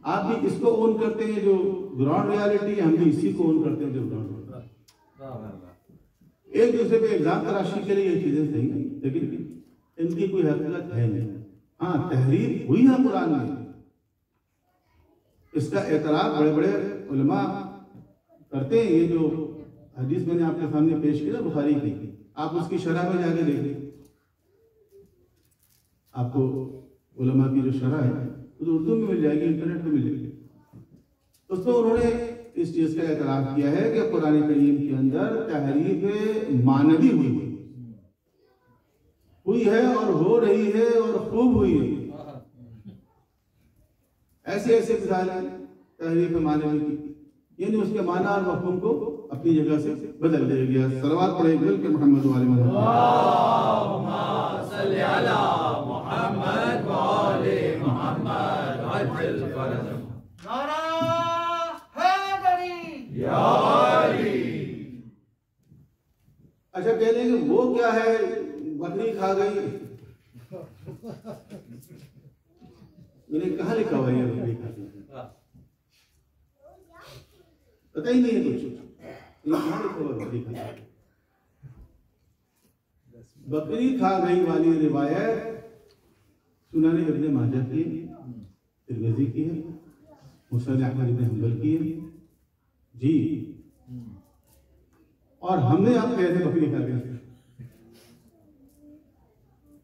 आप भी इसको ओन करते हैं जो ग्राउंड रियलिटी है, हम भी इसी को ओन करते हैं जो ग्राउंड। एक दूसरे पे इल्जाम तराशी के लिए ये चीजें सही नहीं, लेकिन इनकी कोई हकीकत है नहीं। हाँ, तहरीर हुई है कुरान में, इसका एतराफ बड़े बड़े उलमा करते हैं। ये जो हदीस मैंने आपके सामने पेश की ना बुखारी की, आप उसकी शरह में जाके देखिए, आपको उलमा की जो शरह है तो उर्दू में मिल जाएगी, इंटरनेट पे मिल जाएगी। उसमें उन्होंने इस चीज का एतराफ किया है कि कुरान करीम के अंदर तहरीफ मानवी हुई है और हो रही है और खूब हुई है। ऐसे ऐसे मिसाल है तहरीफ मानवी की, यानी उसके माना और मफ़हूम को अपनी जगह से बदल दिया गया। सलवात पढ़े के मोहम्मद वाले अच्छा, कह लेंगे वो क्या है, बकरी खा गई। मैंने कहाँ लिखा हुआ है बकरी खा गई? पता ही नहीं है कुछ, कहाँ लिखा हुआ बकरी खा गई? बकरी खा गई वाली रिवायत सुनान इब्न माजा की, तिरमिज़ी की है, मुस्नद अहमद इब्न हंबल की है जी। और हमने आप कैसे बकरी खा गए?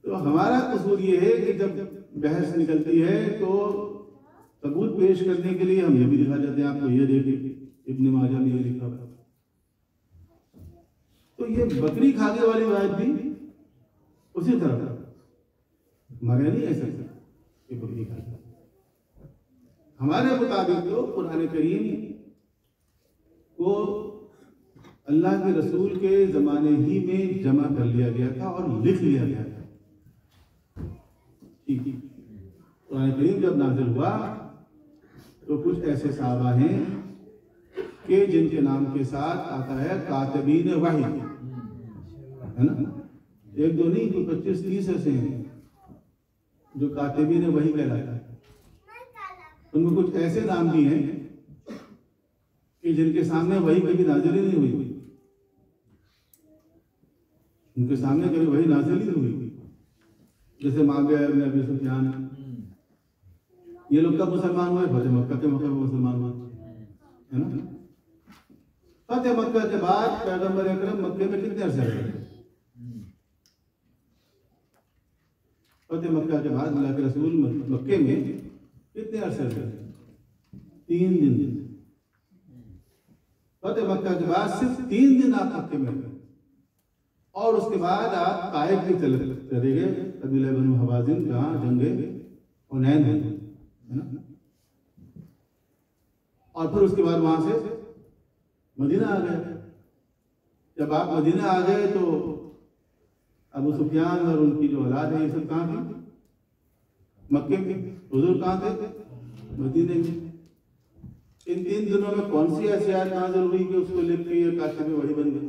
तो हमारा कसूर ये है कि जब बहस निकलती है तो सबूत पेश करने के लिए हम ये भी दिखा जाते हैं आपको, ये देखिए इब्न माजा में ये लिखा हुआ। तो ये बकरी खाने वाली बात भी उसी तरह मगर नहीं ऐसा कि बकरी खाते। हमारे मुताबिक तो कुरान करीम को अल्लाह के रसूल के ज़माने ही में जमा कर लिया गया था और लिख लिया गया था। ठीक, कुरान करीम जब नाज़िल हुआ तो कुछ ऐसे सहाबा हैं कि जिनके नाम के साथ आता है कातिबीन वही, है ना, एक दो नहीं, तो 25-30 ऐसे हैं जो कातिबीन वही कहलाता है। उनमें कुछ ऐसे नाम भी हैं कि जिनके सामने वही कभी नाज़िल ही नहीं हुई, उनके सामने कभी वही नाज़िल ही नहीं हुई। जैसे मुआविया इब्न अबी सुफियान, ये लोग कब मुसलमान हुए? फतेह मक्का के मौके पर मुसलमान हुए, है ना। फतेह मक्का के बाद पैगंबर अकरम मक्के में कितने अरसे रहे? फतेह मक्का के बाद अल्लाह के रसूल मक्के में कितने अरसे रहे? 3 दिन। फतेह मक्का के बाद सिर्फ 3 दिन आप मक्के में रहे और उसके बाद आप ताइफ भी चले गए, कबीला बनु हवाज़िन, जहाँ जंगे हुनैन है ना। और फिर उसके बाद वहां से मदीना आ गए। जब आप मदीना आ गए तो अबू सुफियान और उनकी जो औलाद है ये सब कहाँ थी? मक्के में। हुजूर कहाँ थे? मदीने में। इन 3 दिनों में कौन सी ऐसी आयत नाज़िल हुई कि उसको लिख के ये कातिब वही बन गए?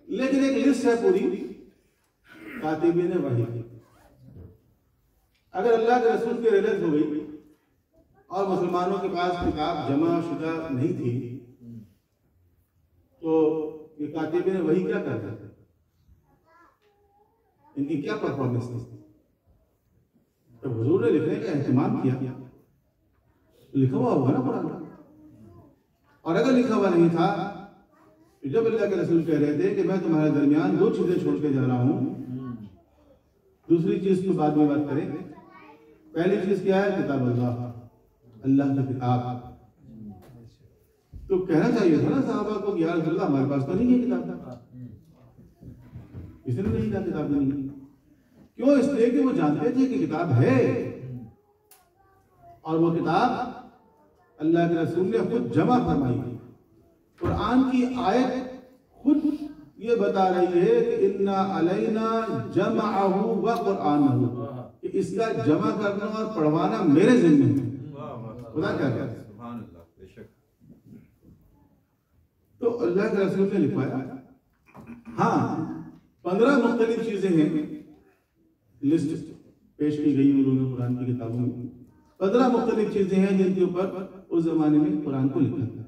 लेकिन एक लिस्ट है पूरी कातिबीन वही की। अगर अल्लाह के रसूल की रिलत हो गई और मुसलमानों के पास किताब जमा शुदा नहीं थी तो ये कातिबीन वही क्या करते थे? इनकी क्या परफॉर्मेंस थी? तो हुजूर ने लिखने का एहतमाम किया, लिखा हुआ होगा ना कुरान। और अगर लिखा हुआ नहीं था तो जब अल्लाह के रसूल कह रहे थे कि मैं तुम्हारे दरमियान 2 चीजें छोड़ के जा रहा हूं, दूसरी चीज तो बाद में बात करें, पहली चीज क्या है? किताब अल्लाह, अल्लाह की किताब। तो कहना चाहिए था ना साहबा को, यार अल्लाह हमारे पास तो नहीं है किताब, इसलिए नहीं कहा किताब नहीं है। क्यों? इसलिए कि वो जानते थे कि किताब है और वो किताब अल्लाह के रसूल ने खुद जमा फरमाई। कुरान की आयत खुद ये बता रही है कि इन्ना अलैना जमअहु व कुरानहु, कि इसका जमा करना और पढ़वाना मेरे जिम्मे है। खुदा क्या कहता है? सुभान अल्लाह, बेशक। तो अल्लाह के रसूल ने लिखवाया। हाँ, 15 मुख्तलिफ चीजें हैं, लिस्ट पेश की गई उन्होंने कुरान की किताबों में। 15 मुख्तलिफ चीजें हैं जिनके ऊपर उस जमाने में कुरान को लिखा था।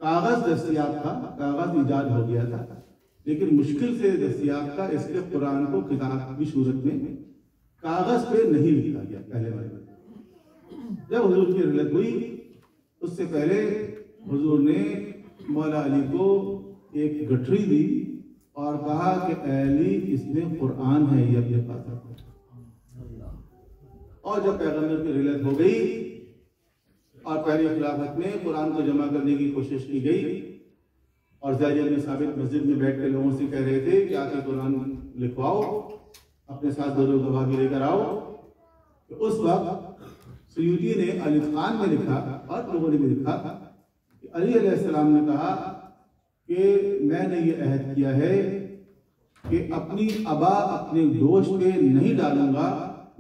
कागज दस्तयाब था, कागज इजाद हो गया था, लेकिन मुश्किल से दस्तयाब था, इसलिए कुरान को किताब की सूरत में कागज पे नहीं लिखा गया पहले वाले में। जब हुजूर की रिलत हुई उससे पहले हुजूर ने मौला अली को एक गठरी दी और कहा कि अली इसमें कुरान है, ये अपने पास रखो। और जब पैगंबर की रिलत हो गई और पहली खिलाफत में कुरान को जमा करने की कोशिश की गई और ज़ैद बिन साबित मस्जिद में बैठ के लोगों से कह रहे थे कि आके कुरान लिखवाओ, अपने साथ 2 गवाह भी लेकर आओ। तो उस वक्त सयूदी ने अलिफ खान में लिखा और लोगों ने भी लिखा कि अली अलैहिस्सलाम ने कहा कि मैंने ये अहद किया है कि अपनी अबा अपने दोस्त पे नहीं डालूंगा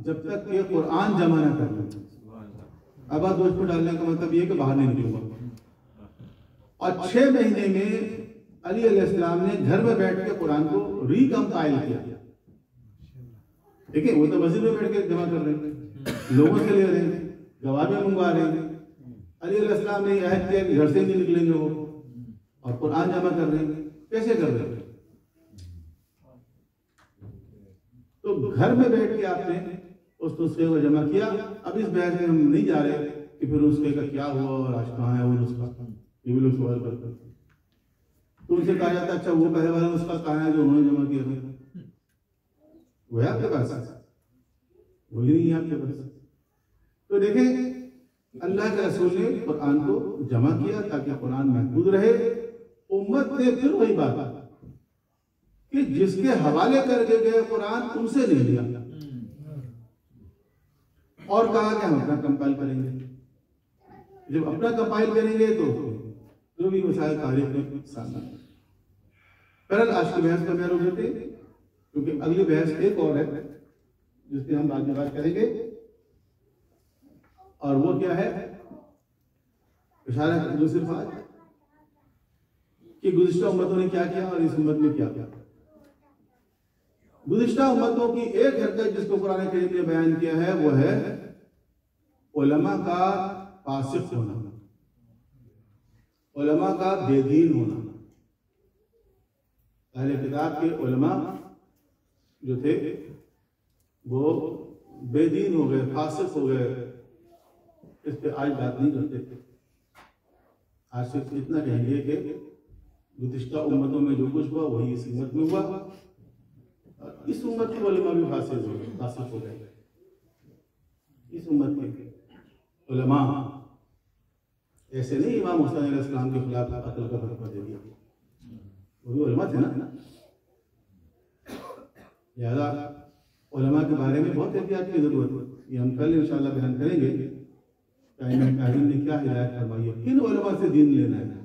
जब तक कि कुरान जमा न कर लूं। अबा दोस्त को डालने का मतलब ये कि बाहर नहीं निकलूंगा। और 6 महीने में अली अलैहिस्सलाम ने घर में बैठ के कुरान को रिकम्पाइल किया। देखिए, वो तो मस्जिद में बैठ के जमा कर रहे हैं, लोगों से ले रहे हैं, गवाह भी मंगवा रहे हैं। अली अलैहिस्सलाम ने अहद किया कि घर से नहीं निकलेंगे वो, और कुरान जमा कर रहे हैं। कैसे कर रहे हैं? तो घर में बैठ के आपने उस नुस्खे को जमा किया। अब इस बहस में हम नहीं जा रहे कि फिर नुस्खे का क्या हुआ और आज कहाँ है वो नुस्खा, ये भी लोग सवाल करते हैं। तो उनसे कहा जाता है अच्छा वो पहले वाला नुस्खा कहाँ है जो उन्होंने जमा किया था? वो है आपके पास? वही नहीं है आपके पास। तो देखें अल्लाह के रसूल ने कुरान को जमा किया ताकि कुरान महफूज रहे। उम्मत ने फिर वही बात कि जिसके हवाले करके गए कुरान उनसे नहीं लिया और कहा कि हम अपना कंपाइल करेंगे। जब अपना कंपाइल करेंगे तो जो भी मसाइल तारीख में सामने। बहरहाल आज की बहस का मैं रोक देते क्योंकि अगली बहस एक और है जिस पर हम बाद में बात करेंगे, और वो क्या है, इशारा कर सिर्फ आज कि गुज़िश्ता उम्मतों ने क्या किया और इस उम्मत में क्या किया। गुज़िश्ता उम्मतों की एक हरकत जिसको कुरान करीम ने बयान किया है वो है उलमा का फासिक होना, उलमा का बेदीन होना। अहले किताब के उलमा जो थे वो बेदीन हो गए, फासिक हो गए। इस पे आज बात नहीं करते थे। आज सिर्फ इतना कहेंगे कि गुज़िश्ता उम्मतों में जो कुछ हुआ वही इस उम्मत में हुआ और इस उम्मत के उलमा भी फासिक हो गए। इस उम्मत के उलमा ऐसे नहीं इमाम हुसैन अलैहिस्सलाम के खिलाफ कत्ल का फतवा दे दिया, वो भी उलमा थे ना। लिहाजा उलमा के बारे में बहुत एहतियात की जरूरत है। ये हम कल इंशाअल्लाह बयान करेंगे कायम ने क्या हिदायत फरमाई है, किन उलमा से दीन लेना है।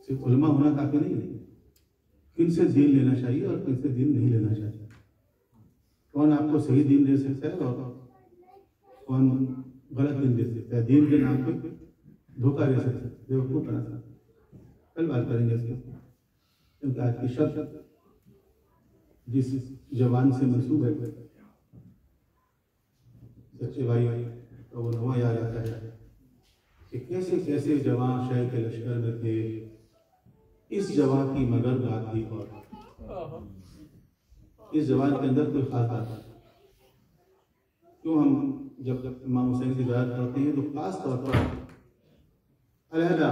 सिर्फ उलमा होना काफी नहीं है, किन से दीन लेना चाहिए और किन से दीन नहीं लेना चाहिए। कौन आपको सही दीन दे सकता है और कौन गलत दीन दे सकता है, दीन के नाम पे धोखा दे सकता है, बेवकूफ बना सकता है। कल बात करेंगे इसके, क्योंकि आज की शब्द जिस जवान से मंसूब है सच्चे भाई तो वो नवा याद आता है कि कैसे कैसे जवान शहर के लश्कर में थे। इस जवान की मगर बात थी और इस जवान के अंदर कोई खास बात है। क्यों हम जब इमाम हुसैन की ज़ियारत करते हैं तो खास तौर पर अलहदा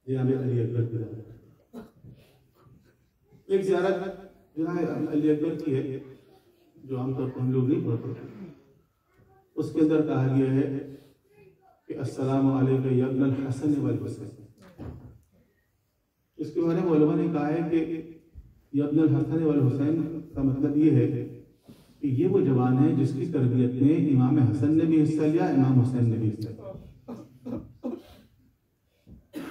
जनाब अली अकबर की ज़ियारत, एक ज़ियारत जनाब अली अकबर की है जो आमतौर पर हम लोग नहीं पढ़ते। उसके अंदर कहा गया है कि अस्सलामु अलैका या इब्नल हसन वल हुसैन। इसके बारे में उलमा ने कहा है कि या इब्नल हसन वल हुसैन का मतलब ये है कि ये वो जवान है जिसकी तरबियत में इमाम हसन ने भी हिस्सा लिया, इमाम हुसैन ने भी हिस्सा लिया,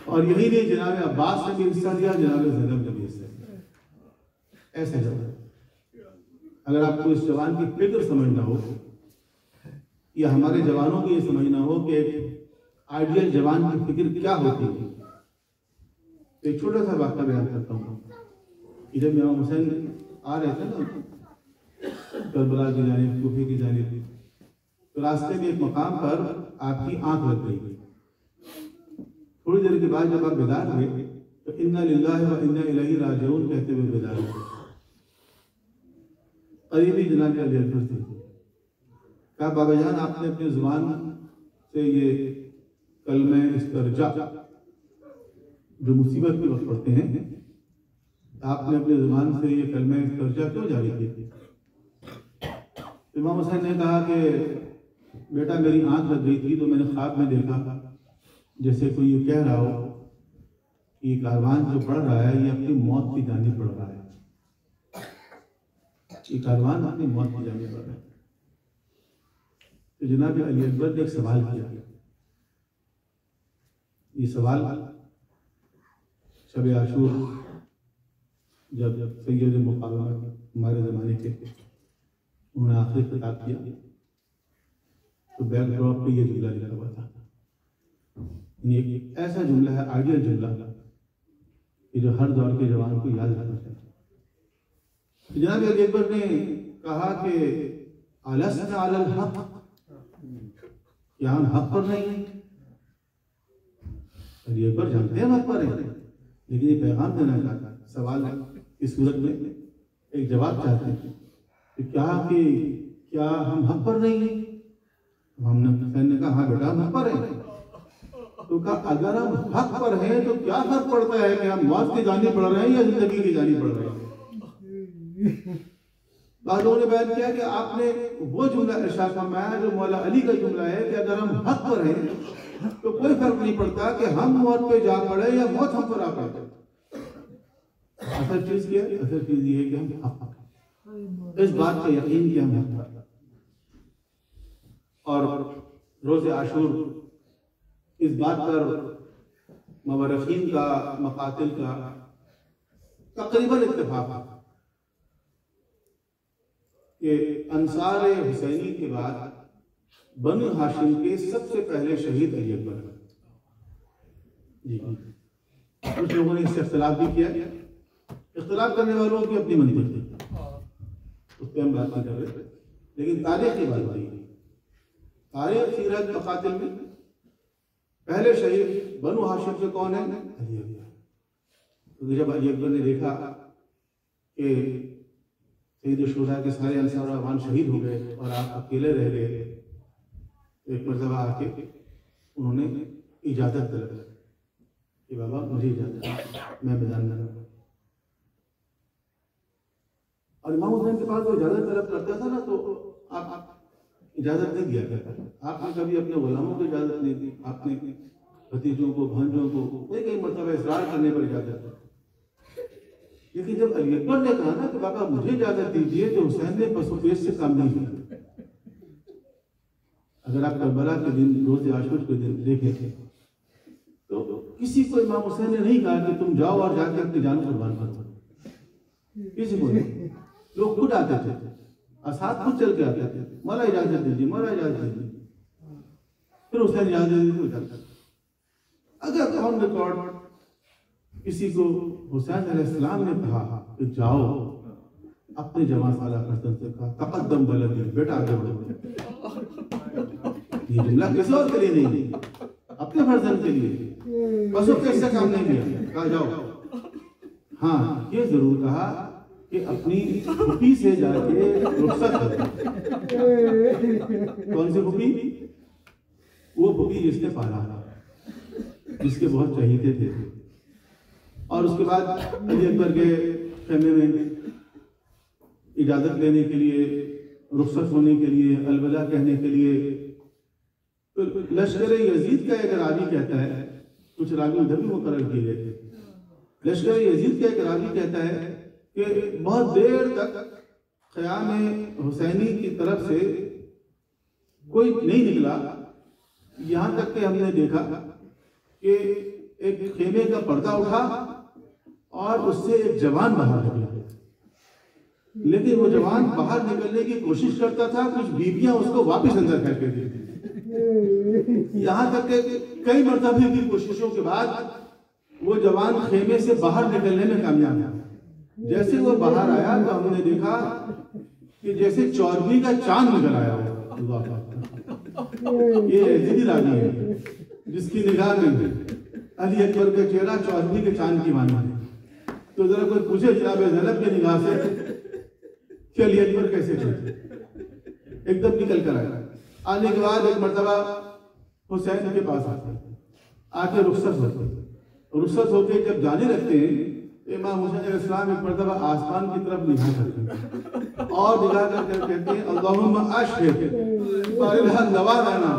और यही नहीं जनाब अब्बास ने भी हिस्सा लिया, जनाब ज़ैनब ने भी हिस्सा लिया। ऐसे जवान, अगर आपको इस जवान की फिक्र समझना हो या हमारे जवानों को ये समझना हो कि एक आइडियल जवान की फिक्र क्या होती है, तो एक छोटा सा वाक़या बयान करता हूँ कि जब इमाम हुसैन आ रहे थे ना करबला की जानिब, कूफे की जानिब, तो रास्ते में एक मकाम पर आपकी आंख लग गई। थोड़ी देर के बाद जब आप बेदार हुए तो इन्ना लिल्लाहि व इन्ना इलैहि राजिऊन कहते हुए बेदार हुए। करीबी जनाब अली अकबर थे। कहा बाबा जान आपने अपनी जुबान से ये कलमे इस्तरजा जो मुसीबत के वक्त पढ़ते हैं, आपने अपनी जुबान से ये कलमे इस्तरजा क्यों जारी की? इमाम हुसैन ने कहा कि बेटा मेरी आंख लग गई थी तो मैंने ख्वाब में देखा जैसे कोई ये कह रहा हो कि ये कारवान जो बढ़ रहा है ये अपनी मौत की जानिब बढ़ रहा है, ये कारवान अपनी मौत की जानिब बढ़ रहा है। तो जनाब अली अकबर ने एक सवाल किया। ये सवाल शब आशूर जब सैयद मुकाबला हमारे ज़माने के उन्होंने आखिरी खिताब किया तो बैकड्रॉप पे ये जुमला लिखा हुआ था। ये एक ऐसा जुमला है, आइडियल जुमला कि जो हर दौर के जवानों को याद रखना चाहिए। तो जनाब अली अकबर ने कहा कि अलस्ना अलल हक़, क्या हम हक पर नहीं हैं? अली अकबर जानते हैं हक पर है, लेकिन ये पैगाम देना चाहता है, सवाल इस सूरत में एक जवाब चाहते हैं कि क्या हम हक पर नहीं हैं? हमने हुसैन ने कहा हाँ बेटा हम हक पर हैं। तो कहा अगर हम हक पर हैं तो क्या फर्क पड़ता है कि हम मौत की जानिब बढ़ रहे हैं या जिंदगी की जानिब बढ़ रहे हैं? बाद लोगों ने बयान किया कि आपने वो जुमला इरशाद फरमाया जो मौला अली का जुमला है कि अगर हम हक पर हैं तो कोई फर्क नहीं पड़ता कि हम मौत पे जा पड़े या मौत हम पर आ पड़े। असल चीज क्या है? असल चीज ये है कि हम हक, इस बात का यकीन कि हम हक पर। और रोज़े आशूर इस बात पर मवर्रिखीन का, मकातिल का तकरीबन इत्तेफाक है कि अंसार हुसैनी के बाद बनु हाशिम के सबसे पहले शहीद अली अकबर जी। कुछ लोगों ने इससे इख्तिलाफ भी किया, इख्तिलाफ करने वालों की अपनी मंजिल थी, उस पर हम बात नहीं कर रहे, लेकिन तारीख की बात होती है। तारीख सीरत मकातिल में पहले शहीद बनु हाशिम से कौन है? अली अकबर। तो जब अली अकबर ने देखा कि सैयद शुहदा के सारे अंसार अवान शहीद हो गए और आप अकेले रह गए, तो एक मरतबा आके उन्होंने इजाज़त तलब कि बाबा मुझे इजाज़त, मैं मैदान में रहूँ। और इमाम हुसैन के पास वो इजाज़त तलब करता था ना, तो आप इजाज़त नहीं दिया करता। आपने कभी अपने गुलामों को इजाज़त नहीं दी, आपने भतीजों को, भांजों को कई मरतबा इसरार करने पर इजाज़त दी। लेकिन जब अली अकबर ने कहा ना कि बाबा मुझे इजाज़त दीजिए, तो हुसैन ने पसोपेश से काम नहीं किया। अगर आप करबला के दिन, रोज़े आशूर के दिन देखे थे, तो किसी को इमाम हुसैन ने नहीं कहा कि तुम जाओ और जाके अपनी जान कुर्बान करो, किसी को नहीं। लोग खुद आते थे, असाद खुद चल के आते थे, मौला इजाज़त दीजिए, मौला इजाज़त दीजिए, फिर हुसैन इजाज़त दीजिए तो जाता। अगर ऑन रिकॉर्ड किसी को हुसैन अलैहिस्सलाम ने कहा कि जाओ अपने जमा साला फर्जंद से कहा तकद्दम बलदी, बेटा आगे बढ़ो, ये जुमला किसी और के लिए नहीं, अपने फर्जंद के लिए। बस कैसे काम नहीं किया, कहा जाओ। हाँ, ये जरूर कहा कि अपनी फूफी से जाके रुखसत करो। कौन सी फूफी? वो फूफी जिसने पाला, जिसके बहुत चहीते थे। और उसके बाद अली अकबर के खेमे में इजाज़त लेने के लिए, रुखसत होने के लिए, अलविदा कहने के लिए, तो लश्कर यजीद का एक रावी कहता है, कुछ रावी उधर भी मुकर्रर किए गए थे। लश्कर यजीद का एक रावी कहता है कि बहुत देर तक क़याम हुसैनी की तरफ से कोई नहीं निकला, यहाँ तक कि हमने देखा कि एक खेमे का पर्दा उठा और उससे एक जवान बाहर निकला। लेकिन वो जवान बाहर निकलने की कोशिश करता था, कुछ बीबियां उसको वापस अंदर करके देती। यहाँ तक कि कई मरतबे की कोशिशों के बाद वो जवान खेमे से बाहर निकलने में कामयाब हुआ। जैसे वो बाहर आया तो हमने देखा कि जैसे 14वीं का चांद निकल आया हो। ये यजीदी रावी है जिसकी निगाह में अली अकबर का चेहरा 14वीं के चांद की माना है। तो जरा कोई पूछे जनाब ज़ैनब की निगाह से कि अली अकबर कैसे थे, एकदम निकल कर आया। आने के बाद एक मरतबा हुसैन के पास आके रुखसत होके जब जाने लगते हैं, इमाम हुसैन अलैहिस्सलाम एक मरतबा आसमान की तरफ निगाह करते हैं और निगाह करके कहते हैं अल्लाहुम्मा अशहिद बारिहा नवाज़ना,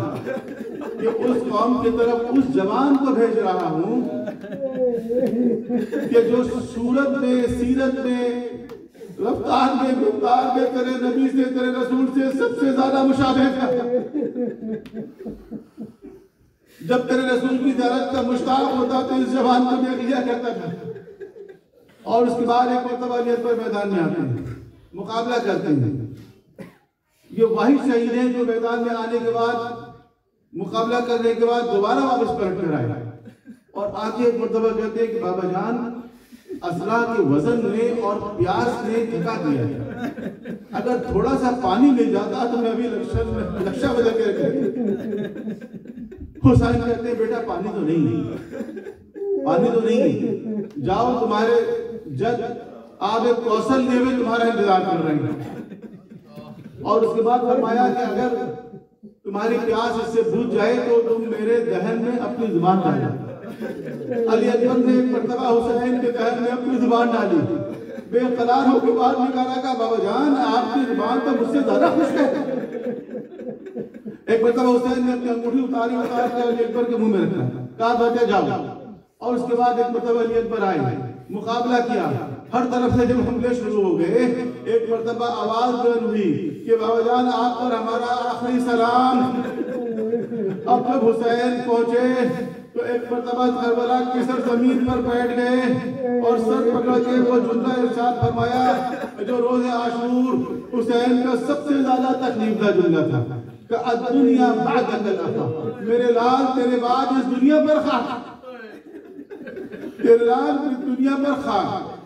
कि उस कौम की तरफ उस जवान को भेज रहा हूँ कि जो सूरत में, सीरत में, रफ्तार में, गुफ्तार में तेरे नबी से, तेरे रसूल से सबसे ज्यादा मुशाबह था। जब तेरे रसूल की ज़ियारत का मुश्ताक होता तो इस जवान को देख लिया करता था। और उसके बाद एक मरतबा अली अकबर मैदान में आते हैं, मुकाबला करते हैं। ये वही शहीद हैं जो मैदान में आने के बाद, मुकाबला करने के बाद दोबारा वापस पलट कर आए और आके एक मरतबा कहते हैं कि बाबा जान, असला के वजन ने और प्यास ने थका दिया है, अगर थोड़ा सा पानी मिल जाता तो मैं अभी लक्ष्य बदल के। हुसैन कहते हैं बेटा पानी तो नहीं, पानी तो नहीं, जाओ तुम्हारे जज आबे कौशल लिए हुए तुम्हारा इंतजार कर रहे हैं। और उसके बाद फरमाया कि अगर तुम्हारी प्यास इससे बुझ जाए तो तुम मेरे दहन में अपनी जुबान डालना। अली अकबर ने एक मरतबा हुसैन के दहन में अपनी जुबान डाली बेकरार होकर बाहर निकाला का बाबा जान आपकी जुबान तो मुझसे ज्यादा खुश है। एक मरतबा हुसैन ने अपनी अंगूठी उतार के अली अकबर के मुंह में रखा, कहा बच्चे जाओ। और उसके बाद एक मरतबा अली अकबर आए, मुकाबला किया, हर तरफ से जब हमले शुरू हो गए, एक मरतबा आवाज बुलंद हुई कि बाबा जान आप पर हमारा आखिरी सलाम। अब जब हुसैन पहुंचे तो एक मरतबा करबला की सर जमीन पर बैठ गए और सर पकड़ के वो जुमला इरशाद फरमाया जो रोज आशूर हुसैन का सबसे ज्यादा तकलीफ का जुमला था कि दुनिया बाद मेरे लाल तेरे बाद इस दुनिया पर खा, तेरे लाल दुनिया पर खा।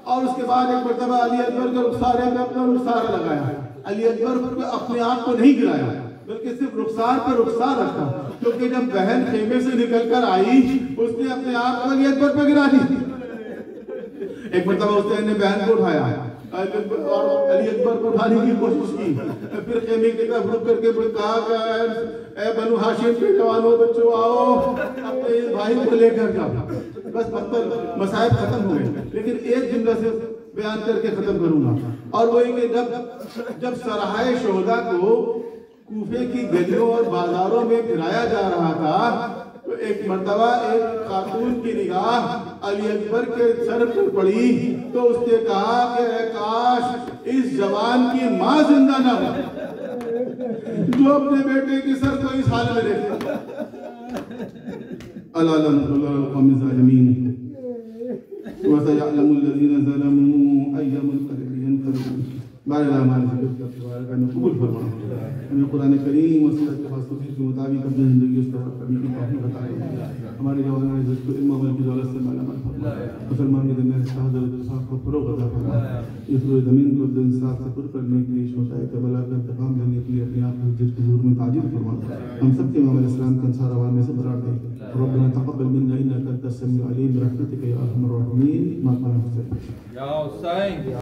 और उसके बाद एक मरतबा अली अकबर के रुखसारे में अपना रुखसारा लगाया। अली अकबर पर अपने आप को नहीं गिराया बल्कि सिर्फ रुखसार पर रुखसार रखा, क्योंकि जब बहन खेमे से निकलकर आई उसने अपने आप को अली अकबर पर गिरा दी। एक मरतबा हुसैन ने बहन को उठाया और अली अकबर को उठाने की कोशिश की, फिर खेमे की तरफ रुक करके कहा ए बनु हाशिम के जवानों बच्चों आओ अपने भाई को लेकर जाओ। बस मतलब मसाइब खत्म हो गए, लेकिन एक जुमला से बयान करके खत्म करूंगा और वही कि जब सराहाए शोहदा को कूफे की गलियों और बाजारों में फिराया जा रहा था तो एक मर्तबा एक खातून की निगाह अली अकबर के सर पर पड़ी तो उसने कहा कि काश इस जवान की माँ जिंदा न हो जो अपने बेटे के सर को इस हाल में देखे। हमें कुरान करीम और सीरत के फासले के मुताबिक अपनी ज़िंदगी उस तरह करने की तौफीक अता फरमाए। हमारे जवानों ने जिसको इल्म अमल की दौलत से मालामाल फरमाए, मुसलमान के दिन शहादत इंसाफ को फरोग़ अता फरमाए। इस रोज़ ज़मीन को इंसाफ से पुर करने के लिए शोहदाए करबला का इंतकाम देने के लिए अपने आप को जिस हुजूर में ताजील फरमाए। हम सब के इमाम इस्लाम के अंसार अवाम में से करार दें। रब्बना तक़ब्बल मिन्ना इन्नका अंतस समीउल अलीम बिरहमतिका या अरहमर राहिमीन। माता हुसैन।